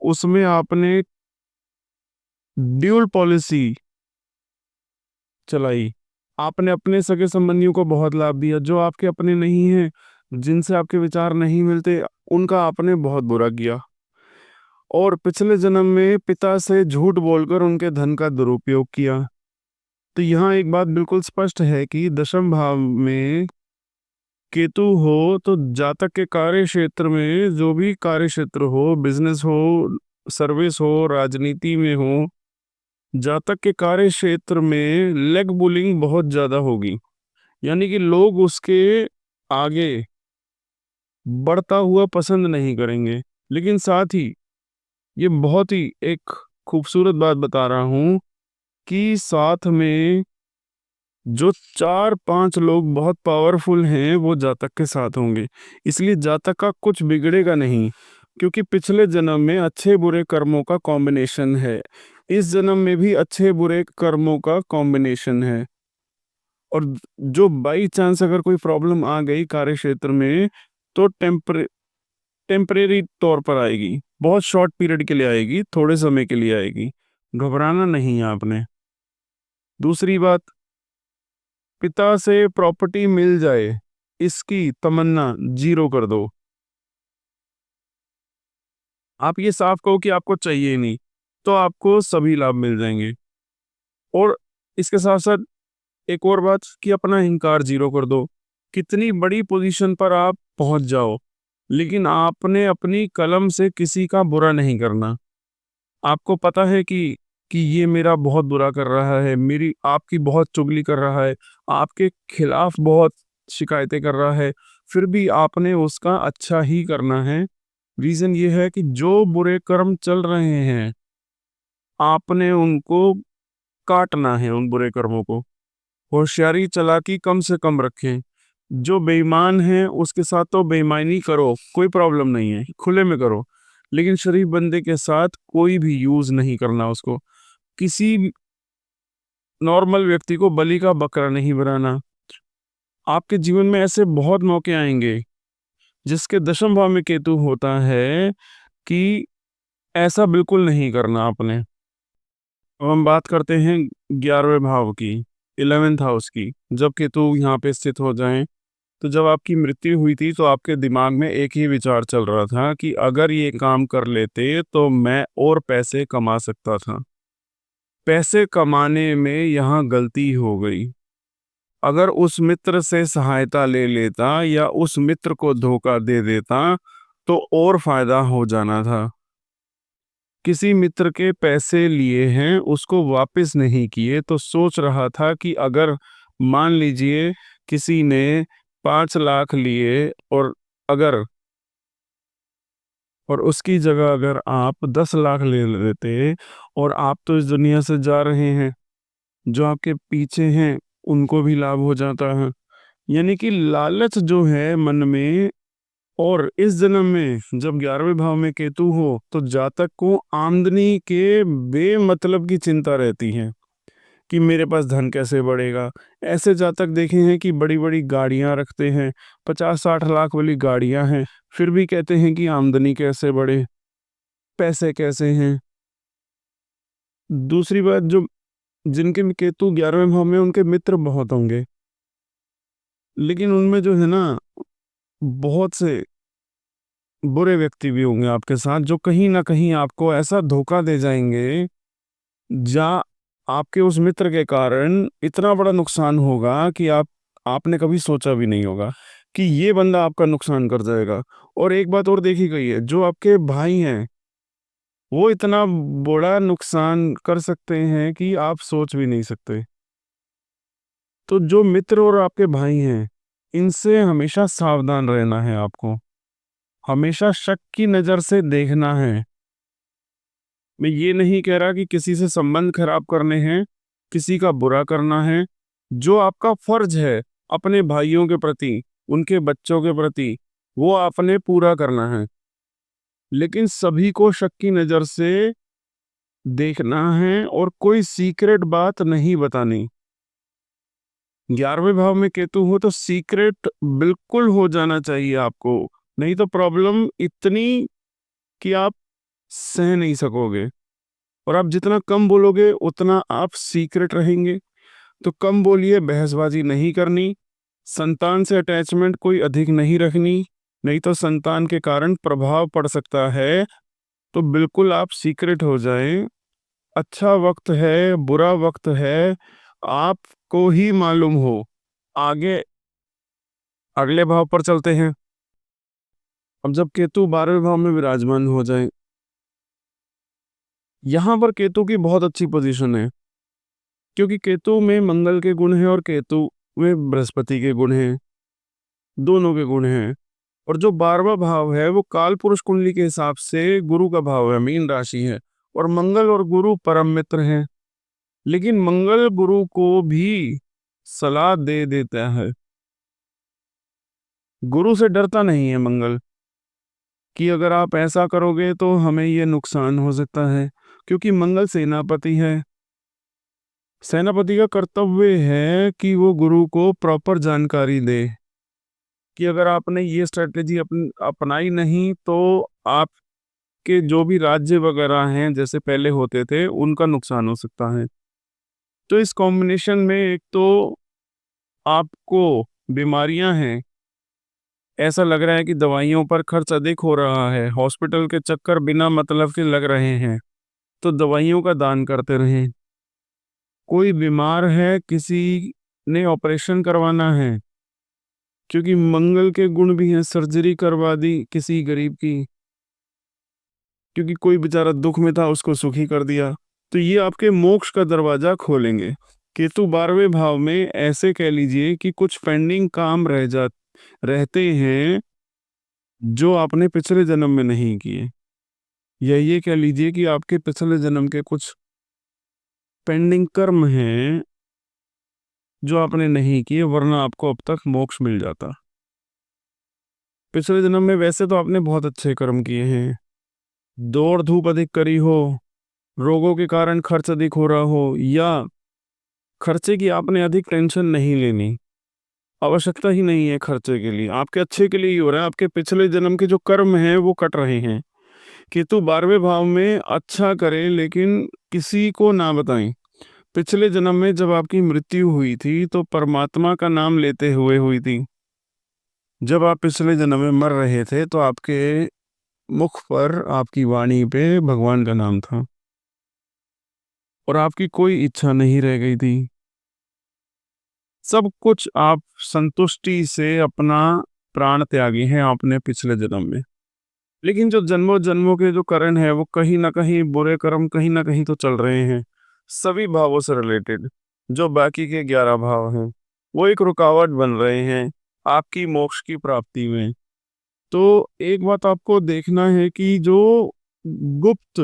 उसमें आपने ड्यूल पॉलिसी चलाई। आपने अपने सगे संबंधियों को बहुत लाभ दिया, जो आपके अपने नहीं हैं, जिनसे आपके विचार नहीं मिलते, उनका आपने बहुत बुरा किया। और पिछले जन्म में पिता से झूठ बोलकर उनके धन का दुरुपयोग किया। तो यहाँ एक बात बिल्कुल स्पष्ट है कि दशम भाव में केतु हो तो जातक के कार्य क्षेत्र में, जो भी कार्य क्षेत्र हो, बिजनेस हो, सर्विस हो, राजनीति में हो, जातक के कार्य क्षेत्र में लेग बुलिंग बहुत ज्यादा होगी। यानी कि लोग उसके आगे बढ़ता हुआ पसंद नहीं करेंगे। लेकिन साथ ही ये बहुत ही एक खूबसूरत बात बता रहा हूं कि साथ में जो 4-5 लोग बहुत पावरफुल हैं वो जातक के साथ होंगे। इसलिए जातक का कुछ बिगड़ेगा नहीं, क्योंकि पिछले जन्म में अच्छे बुरे कर्मों का कॉम्बिनेशन है, इस जन्म में भी अच्छे बुरे कर्मों का कॉम्बिनेशन है। और जो बाई चांस अगर कोई प्रॉब्लम आ गई कार्य क्षेत्र में, तो टेम्परेरी तौर पर आएगी, बहुत शॉर्ट पीरियड के लिए आएगी, थोड़े समय के लिए आएगी। घबराना नहीं है आपने। दूसरी बात, पिता से प्रॉपर्टी मिल जाए इसकी तमन्ना जीरो कर दो। आप ये साफ कहो कि आपको चाहिए नहीं, तो आपको सभी लाभ मिल जाएंगे। और इसके साथ साथ एक और बात कि अपना अहंकार जीरो कर दो। कितनी बड़ी पोजीशन पर आप पहुंच जाओ, लेकिन आपने अपनी कलम से किसी का बुरा नहीं करना। आपको पता है कि ये मेरा बहुत बुरा कर रहा है, मेरी आपकी बहुत चुगली कर रहा है, आपके खिलाफ बहुत शिकायतें कर रहा है, फिर भी आपने उसका अच्छा ही करना है। रीजन ये है कि जो बुरे कर्म चल रहे हैं, आपने उनको काटना है, उन बुरे कर्मों को। होशियारी चालाकी कम से कम रखें। जो बेईमान है उसके साथ तो बेईमानी करो, कोई प्रॉब्लम नहीं है, खुले में करो, लेकिन शरीफ बंदे के साथ कोई भी यूज नहीं करना उसको। किसी नॉर्मल व्यक्ति को बलि का बकरा नहीं बनाना। आपके जीवन में ऐसे बहुत मौके आएंगे जिसके दशम भाव में केतु होता है कि ऐसा बिल्कुल नहीं करना आपने। अब हम बात करते हैं 11वें भाव की, 11th हाउस की। जब केतु यहाँ पे स्थित हो जाएं, तो जब आपकी मृत्यु हुई थी तो आपके दिमाग में एक ही विचार चल रहा था कि अगर ये काम कर लेते तो मैं और पैसे कमा सकता था। पैसे कमाने में यहाँ गलती हो गई। अगर उस मित्र से सहायता ले लेता या उस मित्र को धोखा दे देता तो और फायदा हो जाना था। किसी मित्र के पैसे लिए हैं, उसको वापस नहीं किए, तो सोच रहा था कि अगर मान लीजिए किसी ने 5 लाख लिए अगर और उसकी जगह अगर आप 10 लाख ले लेते, और आप तो इस दुनिया से जा रहे हैं, जो आपके पीछे हैं उनको भी लाभ हो जाता है। यानी कि लालच जो है मन में, और इस जन्म में जब 11वें भाव में केतु हो तो जातक को आमदनी के बेमतलब की चिंता रहती है कि मेरे पास धन कैसे बढ़ेगा। ऐसे जातक देखे हैं कि बड़ी बड़ी गाड़ियां रखते हैं, 50-60 लाख वाली गाड़ियां हैं, फिर भी कहते हैं कि आमदनी कैसे बढ़े, पैसे कैसे हैं। दूसरी बात, जो जिनके में केतु 11वें भाव में, उनके मित्र बहुत होंगे, लेकिन उनमें जो है ना, बहुत से बुरे व्यक्ति भी होंगे आपके साथ, जो कहीं ना कहीं आपको ऐसा धोखा दे जाएंगे, जा आपके उस मित्र के कारण इतना बड़ा नुकसान होगा कि आपने कभी सोचा भी नहीं होगा कि ये बंदा आपका नुकसान कर जाएगा। और एक बात और देखी गई है, जो आपके भाई हैं वो इतना बड़ा नुकसान कर सकते हैं कि आप सोच भी नहीं सकते। तो जो मित्र और आपके भाई हैं, इनसे हमेशा सावधान रहना है आपको, हमेशा शक की नज़र से देखना है। मैं ये नहीं कह रहा कि किसी से संबंध खराब करने हैं, किसी का बुरा करना है। जो आपका फर्ज है अपने भाइयों के प्रति, उनके बच्चों के प्रति, वो आपने पूरा करना है, लेकिन सभी को शक की नज़र से देखना है और कोई सीक्रेट बात नहीं बतानी। 11वें भाव में केतु हो तो सीक्रेट बिल्कुल हो जाना चाहिए आपको, नहीं तो प्रॉब्लम इतनी कि आप सह नहीं सकोगे। और आप जितना कम बोलोगे उतना आप सीक्रेट रहेंगे। तो कम बोलिए, बहसबाजी नहीं करनी, संतान से अटैचमेंट कोई अधिक नहीं रखनी, नहीं तो संतान के कारण प्रभाव पड़ सकता है। तो बिल्कुल आप सीक्रेट हो जाएं। अच्छा वक्त है, बुरा वक्त है, आपको ही मालूम हो। आगे अगले भाव पर चलते हैं। अब जब केतु 12वें भाव में विराजमान हो जाए, यहां पर केतु की बहुत अच्छी पोजीशन है, क्योंकि केतु में मंगल के गुण हैं और केतु में बृहस्पति के गुण हैं, दोनों के गुण हैं। और जो 12वां भाव है वो काल पुरुष कुंडली के हिसाब से गुरु का भाव है, मीन राशि है, और मंगल और गुरु परम मित्र हैं। लेकिन मंगल गुरु को भी सलाह दे देता है, गुरु से डरता नहीं है मंगल, कि अगर आप ऐसा करोगे तो हमें ये नुकसान हो सकता है। क्योंकि मंगल सेनापति है, सेनापति का कर्तव्य है कि वो गुरु को प्रॉपर जानकारी दे कि अगर आपने ये स्ट्रेटेजी अपनाई नहीं तो आपके जो भी राज्य वगैरह हैं जैसे पहले होते थे, उनका नुकसान हो सकता है। तो इस कॉम्बिनेशन में एक तो आपको बीमारियां हैं, ऐसा लग रहा है कि दवाइयों पर खर्च अधिक हो रहा है, हॉस्पिटल के चक्कर बिना मतलब के लग रहे हैं, तो दवाइयों का दान करते रहें। कोई बीमार है, किसी ने ऑपरेशन करवाना है, क्योंकि मंगल के गुण भी हैं, सर्जरी करवा दी किसी गरीब की, क्योंकि कोई बेचारा दुख में था उसको सुखी कर दिया, तो ये आपके मोक्ष का दरवाजा खोलेंगे। केतु 12वें भाव में ऐसे कह लीजिए कि कुछ पेंडिंग काम रहते हैं जो आपने पिछले जन्म में नहीं किए, या ये कह लीजिए कि आपके पिछले जन्म के कुछ पेंडिंग कर्म हैं जो आपने नहीं किए, वरना आपको अब तक मोक्ष मिल जाता। पिछले जन्म में वैसे तो आपने बहुत अच्छे कर्म किए हैं, दौड़ धूप अधिक करी हो, रोगों के कारण खर्च अधिक हो रहा हो, या खर्चे की आपने अधिक टेंशन नहीं लेनी, आवश्यकता ही नहीं है खर्चे के लिए, आपके अच्छे के लिए ही हो रहा है, आपके पिछले जन्म के जो कर्म हैं वो कट रहे हैं। केतु 12वें भाव में अच्छा करे, लेकिन किसी को ना बताएं। पिछले जन्म में जब आपकी मृत्यु हुई थी तो परमात्मा का नाम लेते हुए हुई थी। जब आप पिछले जन्म में मर रहे थे तो आपके मुख पर, आपकी वाणी पे भगवान का नाम था, और आपकी कोई इच्छा नहीं रह गई थी। सब कुछ आप संतुष्टि से अपना प्राण त्यागे हैं आपने पिछले जन्म में। लेकिन जो जन्मों जन्मों के जो कर्म है वो कहीं ना कहीं बुरे कर्म कहीं ना कहीं तो चल रहे हैं, सभी भावों से रिलेटेड। जो बाकी के 11 भाव हैं वो एक रुकावट बन रहे हैं आपकी मोक्ष की प्राप्ति में। तो एक बात आपको देखना है कि जो गुप्त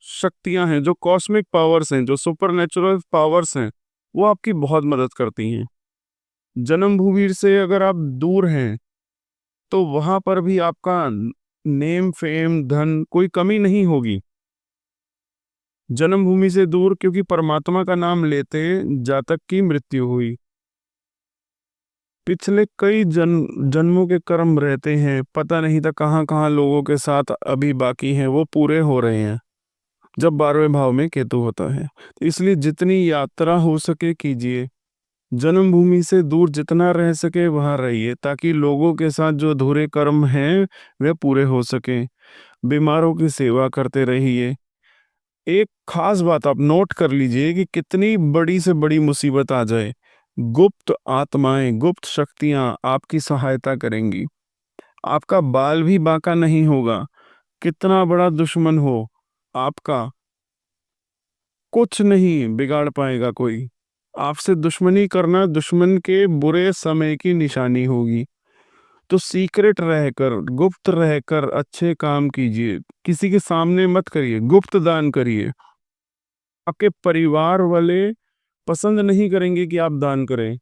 शक्तियां हैं, जो कॉस्मिक पावर्स हैं, जो सुपरनेचुरल पावर्स हैं, वो आपकी बहुत मदद करती हैं। जन्मभूमि से अगर आप दूर हैं तो वहां पर भी आपका नेम फेम धन कोई कमी नहीं होगी। जन्मभूमि से दूर क्योंकि परमात्मा का नाम लेते जातक की मृत्यु हुई। पिछले कई जन्मों के कर्म रहते हैं, पता नहीं था कहाँ कहाँ लोगों के साथ अभी बाकी हैं, वो पूरे हो रहे हैं जब 12वें भाव में केतु होता है। तो इसलिए जितनी यात्रा हो सके कीजिए, जन्मभूमि से दूर जितना रह सके वहां रहिए, ताकि लोगों के साथ जो अधूरे कर्म हैं वे पूरे हो सके। बीमारों की सेवा करते रहिए। एक खास बात आप नोट कर लीजिए कि कितनी बड़ी से बड़ी मुसीबत आ जाए, गुप्त आत्माएं, गुप्त शक्तियां आपकी सहायता करेंगी। आपका बाल भी बांका नहीं होगा। कितना बड़ा दुश्मन हो आपका, कुछ नहीं बिगाड़ पाएगा कोई। आपसे दुश्मनी करना दुश्मन के बुरे समय की निशानी होगी। तो सीक्रेट रहकर, गुप्त रहकर अच्छे काम कीजिए। किसी के सामने मत करिए, गुप्त दान करिए। आपके परिवार वाले पसंद नहीं करेंगे कि आप दान करें,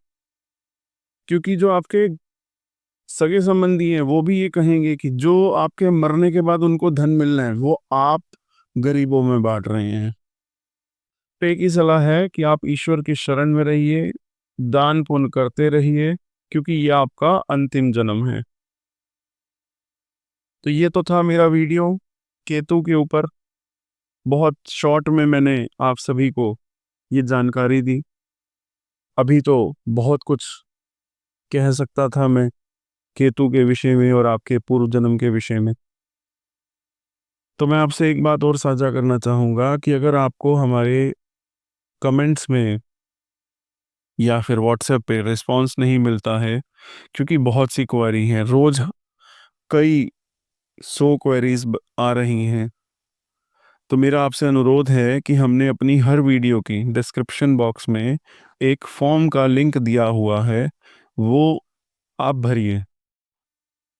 क्योंकि जो आपके सगे संबंधी हैं वो भी ये कहेंगे कि जो आपके मरने के बाद उनको धन मिलना है वो आप गरीबों में बांट रहे हैं। तो एक ही सलाह है कि आप ईश्वर की शरण में रहिए, दान पुण्य करते रहिए, क्योंकि ये आपका अंतिम जन्म है। तो ये तो था मेरा वीडियो केतु के ऊपर। बहुत शॉर्ट में मैंने आप सभी को ये जानकारी दी। अभी तो बहुत कुछ कह सकता था मैं केतु के विषय में और आपके पूर्व जन्म के विषय में। तो मैं आपसे एक बात और साझा करना चाहूँगा कि अगर आपको हमारे कमेंट्स में या फिर व्हाट्सएप पे रिस्पांस नहीं मिलता है, क्योंकि बहुत सी क्वेरी हैं, रोज कई 100 क्वेरीज आ रही हैं, तो मेरा आपसे अनुरोध है कि हमने अपनी हर वीडियो की डिस्क्रिप्शन बॉक्स में एक फॉर्म का लिंक दिया हुआ है, वो आप भरिए,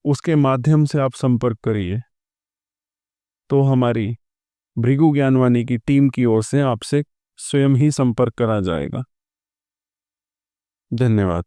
उसके माध्यम से आप संपर्क करिए, तो हमारी भृगु ज्ञानवाणी की टीम की ओर से आपसे स्वयं ही संपर्क करा जाएगा। धन्यवाद।